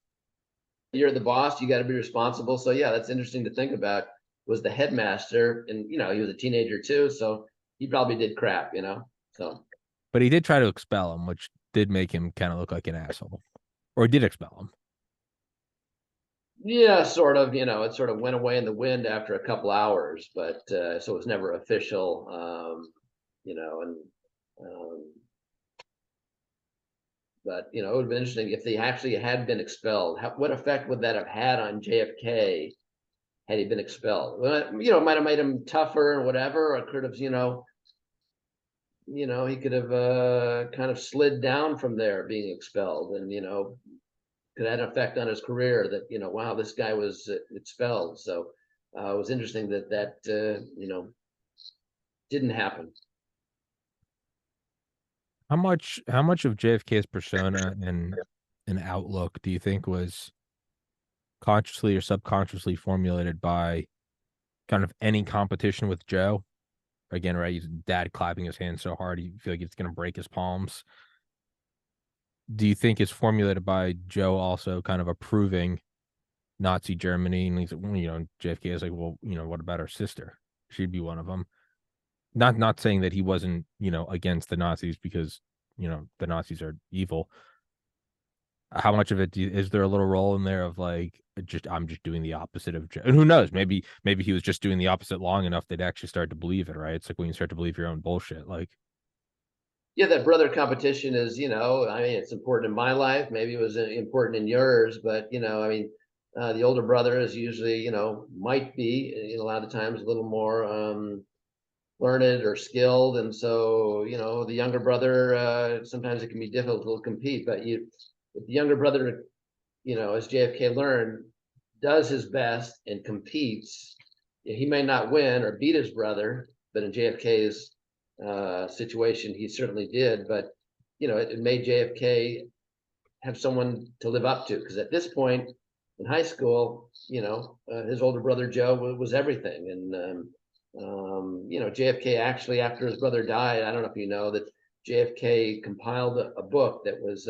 You're the boss. You got to be responsible. So yeah, that's interesting to think about. Was the headmaster, and he was a teenager too, so he probably did crap. So But he did try to expel him, which did make him kind of look like an asshole, or did expel him. yeah, sort of. It sort of went away in the wind after a couple hours, but so it was never official. And but it would have been interesting if they actually had been expelled. What effect would that have had on JFK had he been expelled? Well, it might have made him tougher or whatever, or could have, he could have kind of slid down from there being expelled, and could have had an effect on his career that wow, this guy was expelled. So it was interesting that didn't happen. How much of JFK's persona and outlook do you think was consciously or subconsciously formulated by kind of any competition with Joe? Again, right? He's dad clapping his hands so hard, you feel like it's gonna break his palms. Do you think it's formulated by Joe also kind of approving Nazi Germany? And he's like, well, JFK is like, well, what about our sister? She'd be one of them. Not saying that he wasn't, against the Nazis because, the Nazis are evil. How much of it is there a little role in there of like, just I'm just doing the opposite of Joe? And who knows? Maybe he was just doing the opposite long enough they'd actually start to believe it, right? It's like when you start to believe your own bullshit. Like, Yeah, that brother competition is, I mean, it's important in my life. Maybe it was important in yours, but I mean, the older brother is usually, might be a lot of times a little more learned or skilled, and so the younger brother, sometimes it can be difficult to compete. But if the younger brother, as JFK learned, does his best and competes, he may not win or beat his brother, but in JFK's situation, he certainly did. But it made JFK have someone to live up to, because at this point in high school, his older brother Joe was everything, and JFK actually, after his brother died, I don't know if you know that JFK compiled a book that was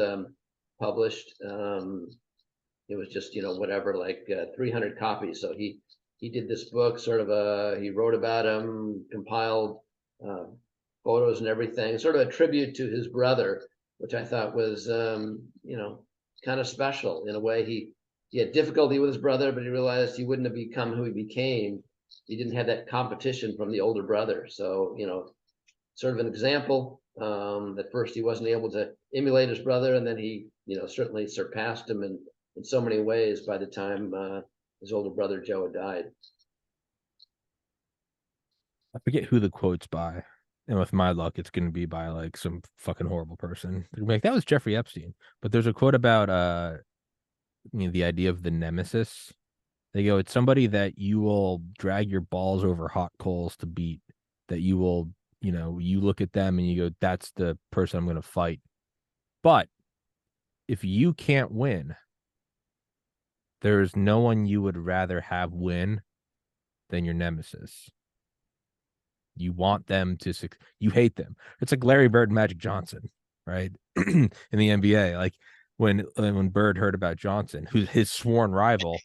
published. It was just, whatever, like 300 copies. So he did this book, sort of he wrote about him, compiled uh, photos and everything, sort of a tribute to his brother, which I thought was, kind of special in a way. He had difficulty with his brother, but he realized he wouldn't have become who he became. He didn't have that competition from the older brother. So, sort of an example. At first, he wasn't able to emulate his brother, and then he, certainly surpassed him in so many ways by the time his older brother Joe had died. I forget who the quote's by. And with my luck, it's going to be by like some fucking horrible person. Like that was Jeffrey Epstein. But there's a quote about the idea of the nemesis. They go, it's somebody that you will drag your balls over hot coals to beat. That you will, you look at them and you go, that's the person I'm going to fight. But if you can't win, there's no one you would rather have win than your nemesis. You want them to, you hate them. It's like Larry Bird and Magic Johnson, right? In the NBA, like when Bird heard about Johnson, who's his sworn rival,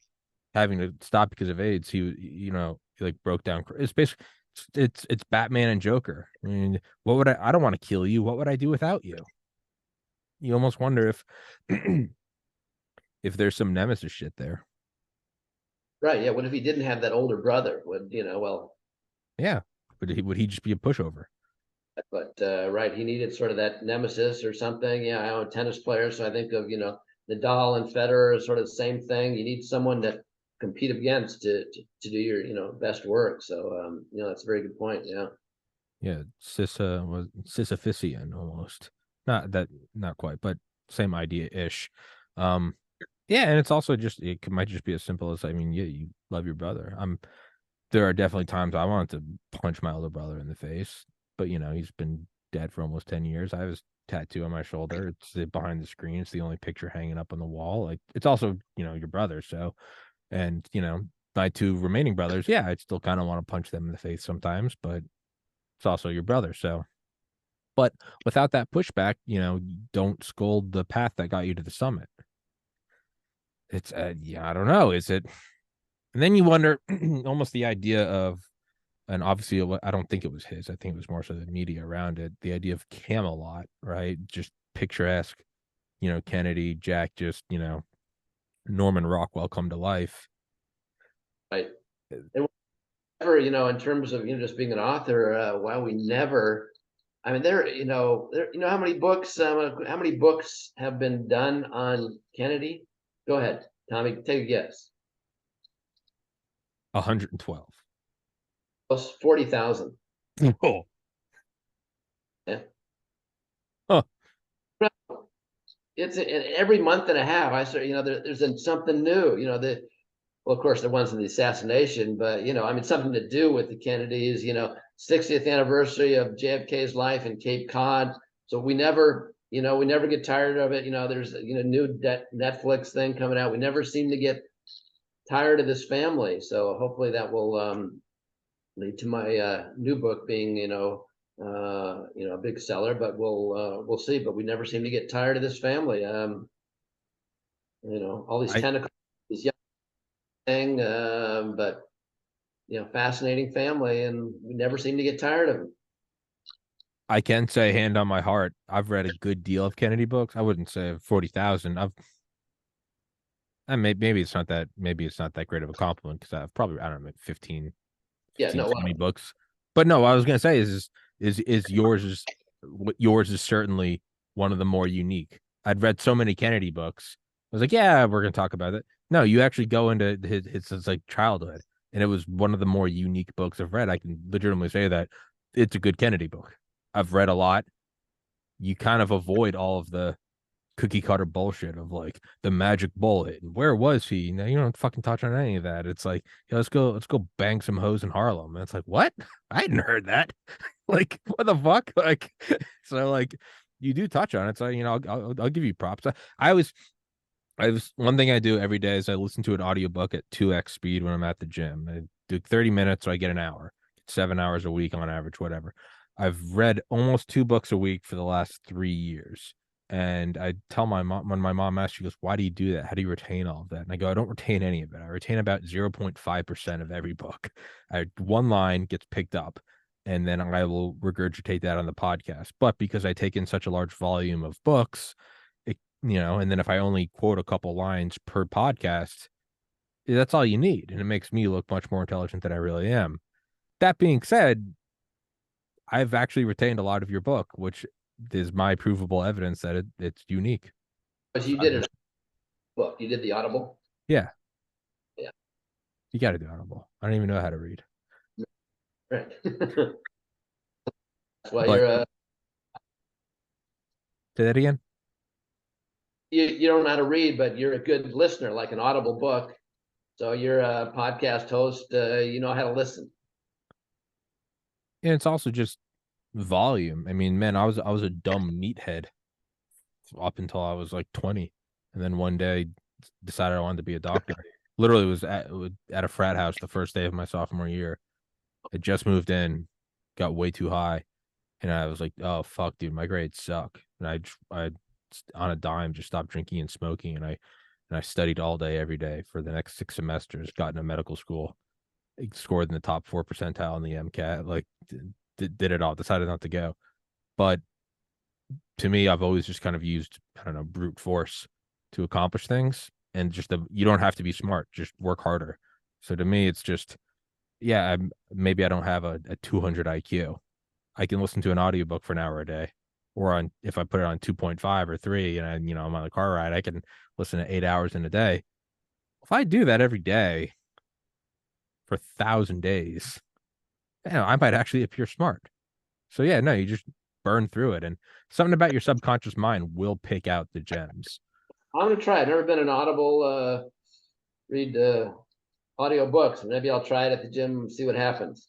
having to stop because of AIDS, he like broke down. It's basically it's Batman and Joker. I mean, what would I don't want to kill you. What would I do without you? You almost wonder if if there's some nemesis shit there. Right. Yeah. What if he didn't have that older brother? Well, Yeah. Would he just be a pushover? but right, he needed sort of that nemesis or something. Yeah, I'm a tennis player, so I think of Nadal and Federer is sort of the same thing. You need someone to compete against to do your best work. So that's a very good point. Yeah. Yeah, was Sisyphusian almost. Not quite, but same idea ish. Um, yeah, and it's also just might just be as simple as, I mean, yeah, you love your brother. There are definitely times I wanted to punch my older brother in the face, but he's been dead for almost 10 years. I have his tattoo on my shoulder. It's behind the screen. It's the only picture hanging up on the wall. Like it's also, your brother. So, and my two remaining brothers, yeah, I'd still kind of want to punch them in the face sometimes, but it's also your brother. So, but without that pushback, you don't scold the path that got you to the summit. It's, yeah, I don't know. Is it? And then you wonder almost the idea of, and obviously, I don't think it was his. I think it was more so the media around it. The idea of Camelot, right? Just picturesque, Kennedy, Jack, just, Norman Rockwell come to life. Right. And whatever, in terms of just being an author, why we never. I mean, how many books? How many books have been done on Kennedy? Go ahead, Tommy. Take a guess. 112. Plus 40,000. Oh, Yeah. huh. It's every month and a half. I start, there's something new. Well, of course, the ones in the assassination, but I mean, something to do with the Kennedys. 60th anniversary of JFK's life in Cape Cod. So we never get tired of it. There's new Netflix thing coming out. We never seem to get tired of this family. So hopefully that will lead to my new book being a big seller. But we'll see. But we never seem to get tired of this family. All these I tentacles, these young thing, but fascinating family, and we never seem to get tired of them. I can say, hand on my heart, I've read a good deal of Kennedy books. I wouldn't say 40,000. Maybe it's not that great of a compliment because I've probably, I don't know, 15, Yeah, no, 20 books. But no, what I was gonna say is yours is certainly one of the more unique. I'd read so many Kennedy books. I was like, yeah, we're gonna talk about it. No, you actually go into his like childhood, and it was one of the more unique books I've read. I can legitimately say that it's a good Kennedy book. I've read a lot. You kind of avoid all of the cookie cutter bullshit of like the magic bullet and where was he? Now you don't fucking touch on any of that. It's like, yeah, let's go bang some hoes in Harlem. And it's like, what? I hadn't heard that. Like, what the fuck? Like, so like you do touch on it. So I'll give you props. I was one thing I do every day is I listen to an audiobook at 2x speed when I'm at the gym. I do 30 minutes, so I get an hour. 7 hours a week on average, whatever. I've read almost 2 books a week for the last 3 years. And I tell my mom, when my mom asks, she goes, "Why do you do that? How do you retain all of that?" And I go, "I don't retain any of it. I retain about 0.5% of every book. One line gets picked up, and then I will regurgitate that on the podcast. But because I take in such a large volume of books, and then if I only quote a couple lines per podcast, that's all you need. And it makes me look much more intelligent than I really am. That being said, I've actually retained a lot of your book, which is my provable evidence that it's unique. But you So, did a book. You did the Audible. yeah, Yeah. you got to do Audible. I don't even know how to read. Right. That's why But you're a say that again. you don't know how to read, but you're a good listener, like an Audible book. So you're a podcast host. You know how to listen. And it's also just volume. I mean, man, I was a dumb meathead up until I was like 20, and then one day decided I wanted to be a doctor. Literally was at a frat house the first day of my sophomore year. I just moved in, got way too high, and I was like, "Oh fuck, dude, my grades suck." And I on a dime just stopped drinking and smoking, and I studied all day every day for the next 6 semesters. Got into medical school, scored in the top 4 percentile in the MCAT. Like did it all. Decided not to go, but to me, I've always just kind of used, I don't know, brute force to accomplish things. And you don't have to be smart, just work harder. So to me, it's just, yeah, maybe I don't have a 200 IQ. I can listen to an audiobook for an hour a day. Or if I put it on 2.5 or 3 and I'm on a car ride, I can listen to 8 hours in a day. If I do that every day for 1,000 days, I might actually appear smart. So yeah, no, you just burn through it, and something about your subconscious mind will pick out the gems. I'm gonna try. I've never been an Audible read audio books. Maybe I'll try it at the gym and see what happens.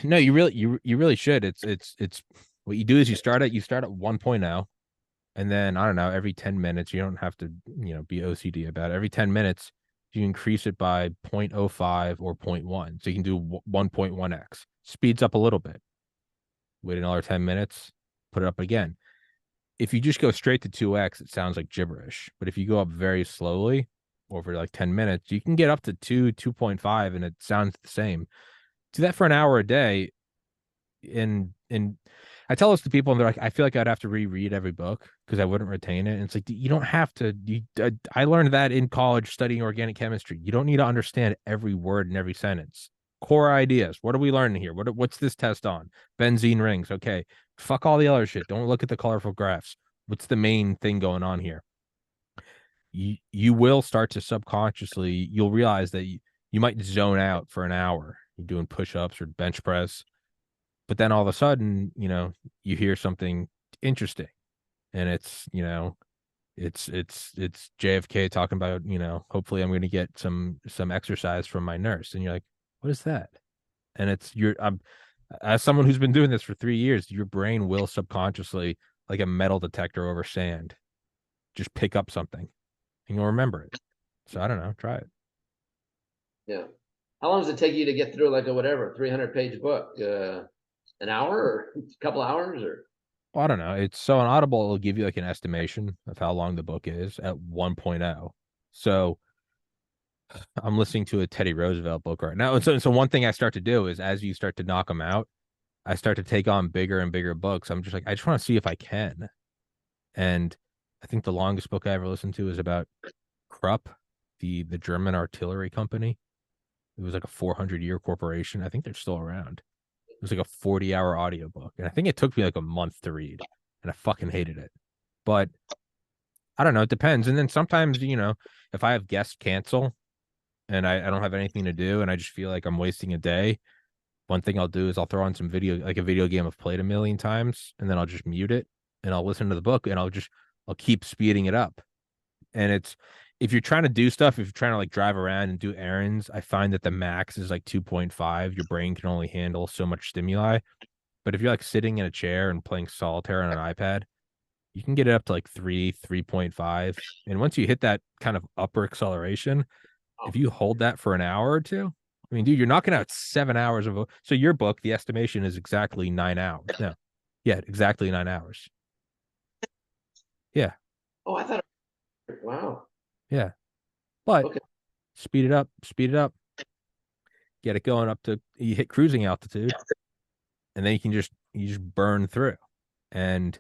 No, you really should. It's what you do is you start at 1.0, and then I don't know, every 10 minutes, you don't have to, be OCD about it. Every 10 minutes, you increase it by 0.05 or 0.1. So you can do 1.1x. Speeds up a little bit. Wait another 10 minutes, put it up again. If you just go straight to 2x, it sounds like gibberish. But if you go up very slowly over like 10 minutes, you can get up to 2.5, and it sounds the same. Do that for an hour a day. And I tell this to people, and they're like, I feel like I'd have to reread every book because I wouldn't retain it. And it's like, you don't have to. I learned that in college studying organic chemistry. You don't need to understand every word in every sentence. Core ideas. What are we learning here? What's this test on? Benzene rings. Okay. Fuck all the other shit. Don't look at the colorful graphs. What's the main thing going on here? You will start to subconsciously, you'll realize that you might zone out for an hour. You're doing push-ups or bench press, but then all of a sudden, you hear something interesting, and it's JFK talking about, hopefully I'm going to get some exercise from my nurse, and you're like, what is that? And I'm as someone who's been doing this for 3 years, your brain will subconsciously, like a metal detector over sand, just pick up something, and you'll remember it. So I don't know, try it. Yeah. How long does it take you to get through like a whatever 300-page book? An hour or a couple hours or? Well, I don't know. It's so on Audible, it'll give you like an estimation of how long the book is at 1.0. So I'm listening to a Teddy Roosevelt book right now. And so one thing I start to do is, as you start to knock them out, I start to take on bigger and bigger books. I'm just like, I just want to see if I can. And I think the longest book I ever listened to is about Krupp, the German artillery company. It was like a 400-year corporation. I think they're still around. It was like a 40-hour audiobook. And I think it took me like a month to read. And I fucking hated it. But I don't know. It depends. And then sometimes, if I have guests cancel and I don't have anything to do and I just feel like I'm wasting a day, one thing I'll do is I'll throw on some video, like a video game I've played a million times, and then I'll just mute it and I'll listen to the book, and I'll keep speeding it up. And if you're trying to do stuff, if you're trying to like drive around and do errands, I find that the max is like 2.5. Your brain can only handle so much stimuli. But if you're like sitting in a chair and playing solitaire on an iPad, you can get it up to like 3.5. And once you hit that kind of upper acceleration, Oh, if you hold that for an hour or two, I mean, dude, you're knocking out 7 hours of so your book, the estimation is exactly 9 hours. No. Yeah, exactly 9 hours. Yeah. Oh, I thought. Wow. Yeah. But Okay. speed it up, get it going up to you hit cruising altitude, and then you just burn through. And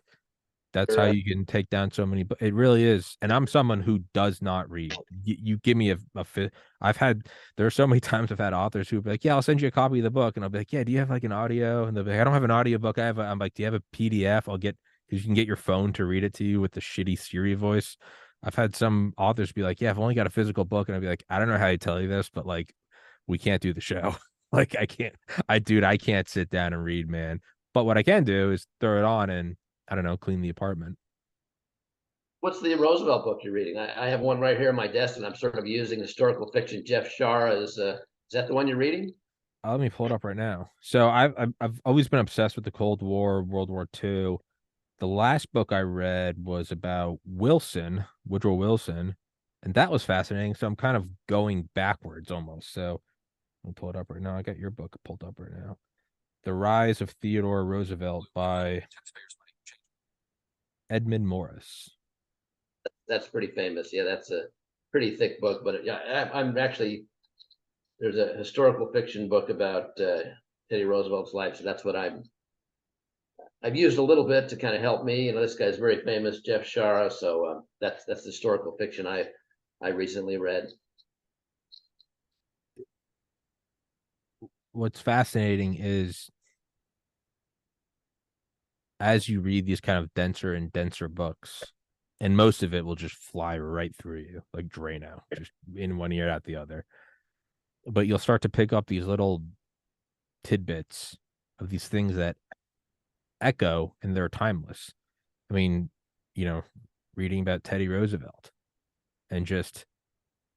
that's how Sure, you can take down so many. But it really is. And I'm someone who does not read. You give me a fit. I've had there are so many times I've had authors who be like, "Yeah, I'll send you a copy of the book," and I'll be like, "Yeah, do you have like an audio?" And they'll be like, "I don't have an audio book. I'm like, "Do you have a PDF? I'll get because you can get your phone to read it to you with the shitty Siri voice." I've had some authors be like, "Yeah, I've only got a physical book," and I'd be like, "I don't know how to tell you this, but like, we can't do the show. Like, I can't. I can't sit down and read, man. But what I can do is throw it on and I don't know, clean the apartment." what's the Roosevelt book you're reading? I have one right here on my desk, and I'm sort of using historical fiction. Jeff Shara is that the one you're reading? Let me pull it up right now. So I've always been obsessed with the Cold War, World War II. The last book I read was about Wilson, Woodrow Wilson, and that was fascinating. So I'm kind of going backwards almost. So I'll pull it up right now. I got your book pulled up right now. The Rise of Theodore Roosevelt by Edmund Morris. That's pretty famous. Yeah, that's a pretty thick book. But yeah, I'm actually there's a historical fiction book about Teddy Roosevelt's life, so that's what I've used a little bit to kind of help me. You know, this guy's very famous, Jeff Shara. So that's historical fiction I recently read. What's fascinating is as you read these kind of denser and denser books, and most of it will just fly right through you like Drano, just in one ear out the other. But you'll start to pick up these little tidbits of these things that echo and they're timeless. I mean, you know, reading about Teddy Roosevelt and just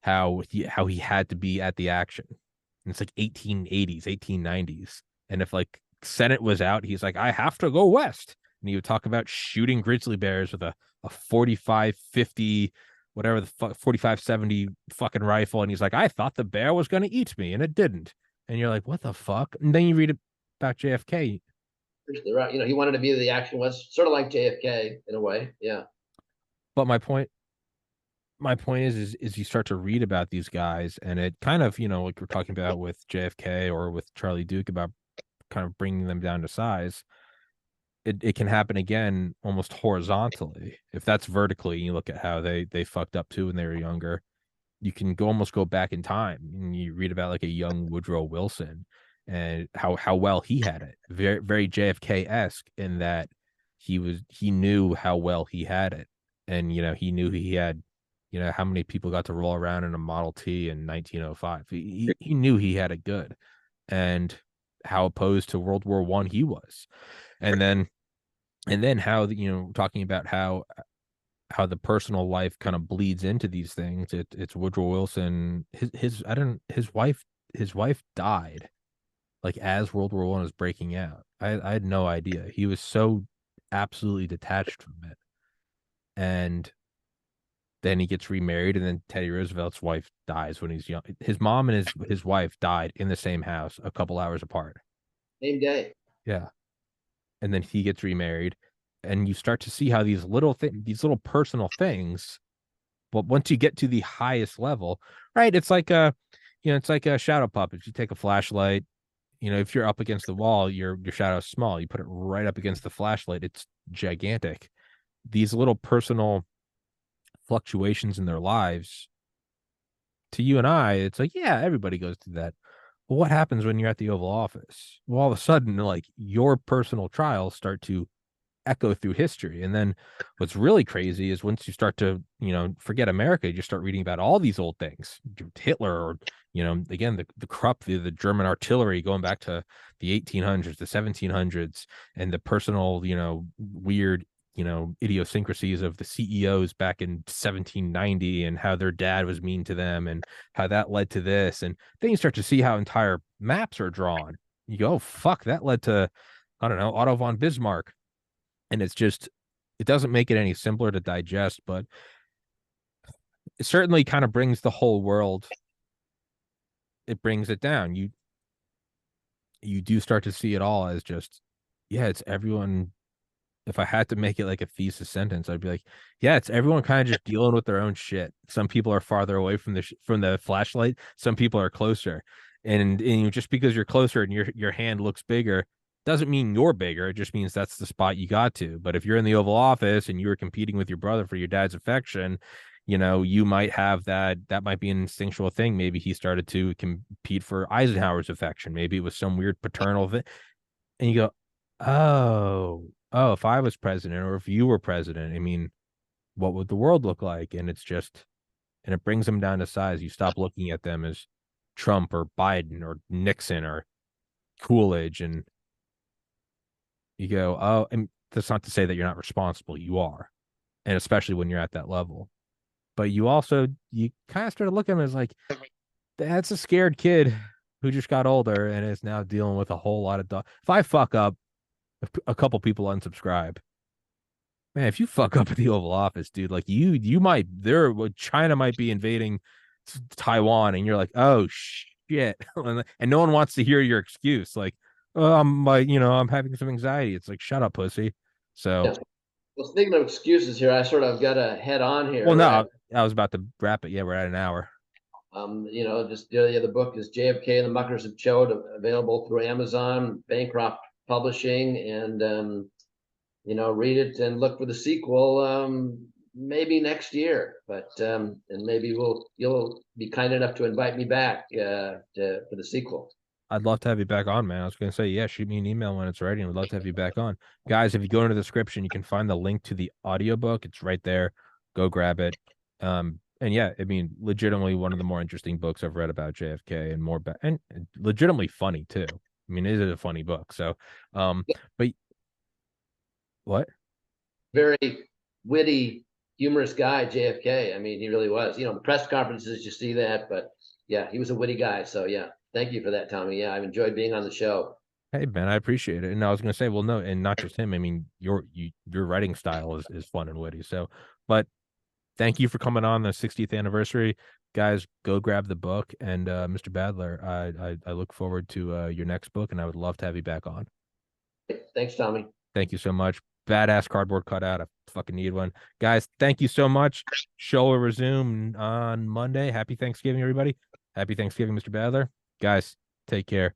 how he had to be at the action. And it's like 1880s, 1890s. And if like Senate was out, he's like, I have to go west. And he would talk about shooting grizzly bears with a 45, 50, whatever the fuck, 45, 70 fucking rifle. And he's like, I thought the bear was going to eat me and it didn't. And you're like, what the fuck? And then you read about JFK. You know, he wanted to be the action was sort of like JFK in a way. Yeah. But my point is you start to read about these guys and it kind of, like we're talking about with JFK or with Charlie Duke about kind of bringing them down to size. It can happen again almost horizontally. If that's vertically, you look at how they fucked up too when they were younger. You can almost go back in time and you read about like a young Woodrow Wilson and how well he had it. Very very JFK-esque in that he knew how well he had it. And he knew he had how many people got to roll around in a Model T in 1905. He knew he had it good. And how opposed to World War One he was. And then how talking about how the personal life kind of bleeds into these things. It's Woodrow Wilson. His I don't his wife died like as World War One was breaking out. I had no idea. He was so absolutely detached from it. And then he gets remarried, and then Teddy Roosevelt's wife dies when he's young. His mom and his wife died in the same house a couple hours apart. Same day. Yeah. And then he gets remarried. And you start to see how these little personal things, but once you get to the highest level, right? It's like a shadow puppet. You take a flashlight, if you're up against the wall, your shadow's small. You put it right up against the flashlight, it's gigantic. These little personal fluctuations in their lives, to you and I, it's like, yeah, everybody goes through that. But what happens when you're at the Oval Office? Well, all of a sudden, like your personal trials start to echo through history. And then what's really crazy is once you start to, forget America, you start reading about all these old things, Hitler, or, again, the Krupp, the German artillery going back to the 1800s, the 1700s, and the personal, weird, idiosyncrasies of the CEOs back in 1790 and how their dad was mean to them and how that led to this. And then you start to see how entire maps are drawn. You go, oh, fuck, that led to, I don't know, Otto von Bismarck. And it doesn't make it any simpler to digest, but it certainly kind of brings the whole world it brings it down. You do start to see it all as just, yeah, it's everyone. If I had to make it like a thesis sentence, I'd be like, yeah, it's everyone kind of just dealing with their own shit. Some people are farther away from the flashlight. Some people are closer, and just because you're closer and your hand looks bigger doesn't mean you're bigger. It just means that's the spot you got to. But if you're in the Oval Office and you were competing with your brother for your dad's affection, you might have that. That might be an instinctual thing. Maybe he started to compete for Eisenhower's affection. Maybe it was some weird paternal thing, and you go, oh, if I was president or if you were president, I mean, what would the world look like? And it brings them down to size. You stop looking at them as Trump or Biden or Nixon or Coolidge, and you go, oh, and that's not to say that you're not responsible. You are, and especially when you're at that level. But you kind of started looking at them as like, that's a scared kid who just got older and is now dealing with a whole lot of. If I fuck up, a couple people unsubscribe. Man, if you fuck up at the Oval Office, dude, like you might China might be invading Taiwan, and you're like, oh shit, and no one wants to hear your excuse, like, oh, I'm having some anxiety. It's like, shut up, pussy. So, Yeah. Well, speaking of excuses here, I sort of got to head on well, here. no, I was about to wrap it. Yeah, we're at an hour. Just the book is JFK and the Muckers of Chode, available through Amazon, Bancroft Publishing, and read it and look for the sequel. Maybe next year, but and maybe you'll be kind enough to invite me back for the sequel. I'd love to have you back on, man. I was gonna say, yeah, shoot me an email when it's ready, and we'd love to have you back on. Guys, if you go into the description, you can find the link to the audiobook. It's right there. Go grab it. And yeah, I mean, legitimately one of the more interesting books I've read about JFK, and and legitimately funny too. I mean, it is a funny book. So, but what? Very witty, humorous guy, JFK. I mean, he really was. The press conferences, you see that, but yeah, he was a witty guy. So yeah, thank you for that, Tommy. Yeah, I've enjoyed being on the show. Hey, man, I appreciate it. And I was gonna say, well, no, and not just him. I mean, your writing style is fun and witty. So, but thank you for coming on the 60th anniversary. Guys, go grab the book. And Mr. Badler, I look forward to your next book, and I would love to have you back on. Thanks, Tommy. Thank you so much. Badass cardboard cutout. I fucking need one. Guys, thank you so much. Show will resume on Monday. Happy Thanksgiving, everybody. Happy Thanksgiving, Mr. Badler. Guys, take care.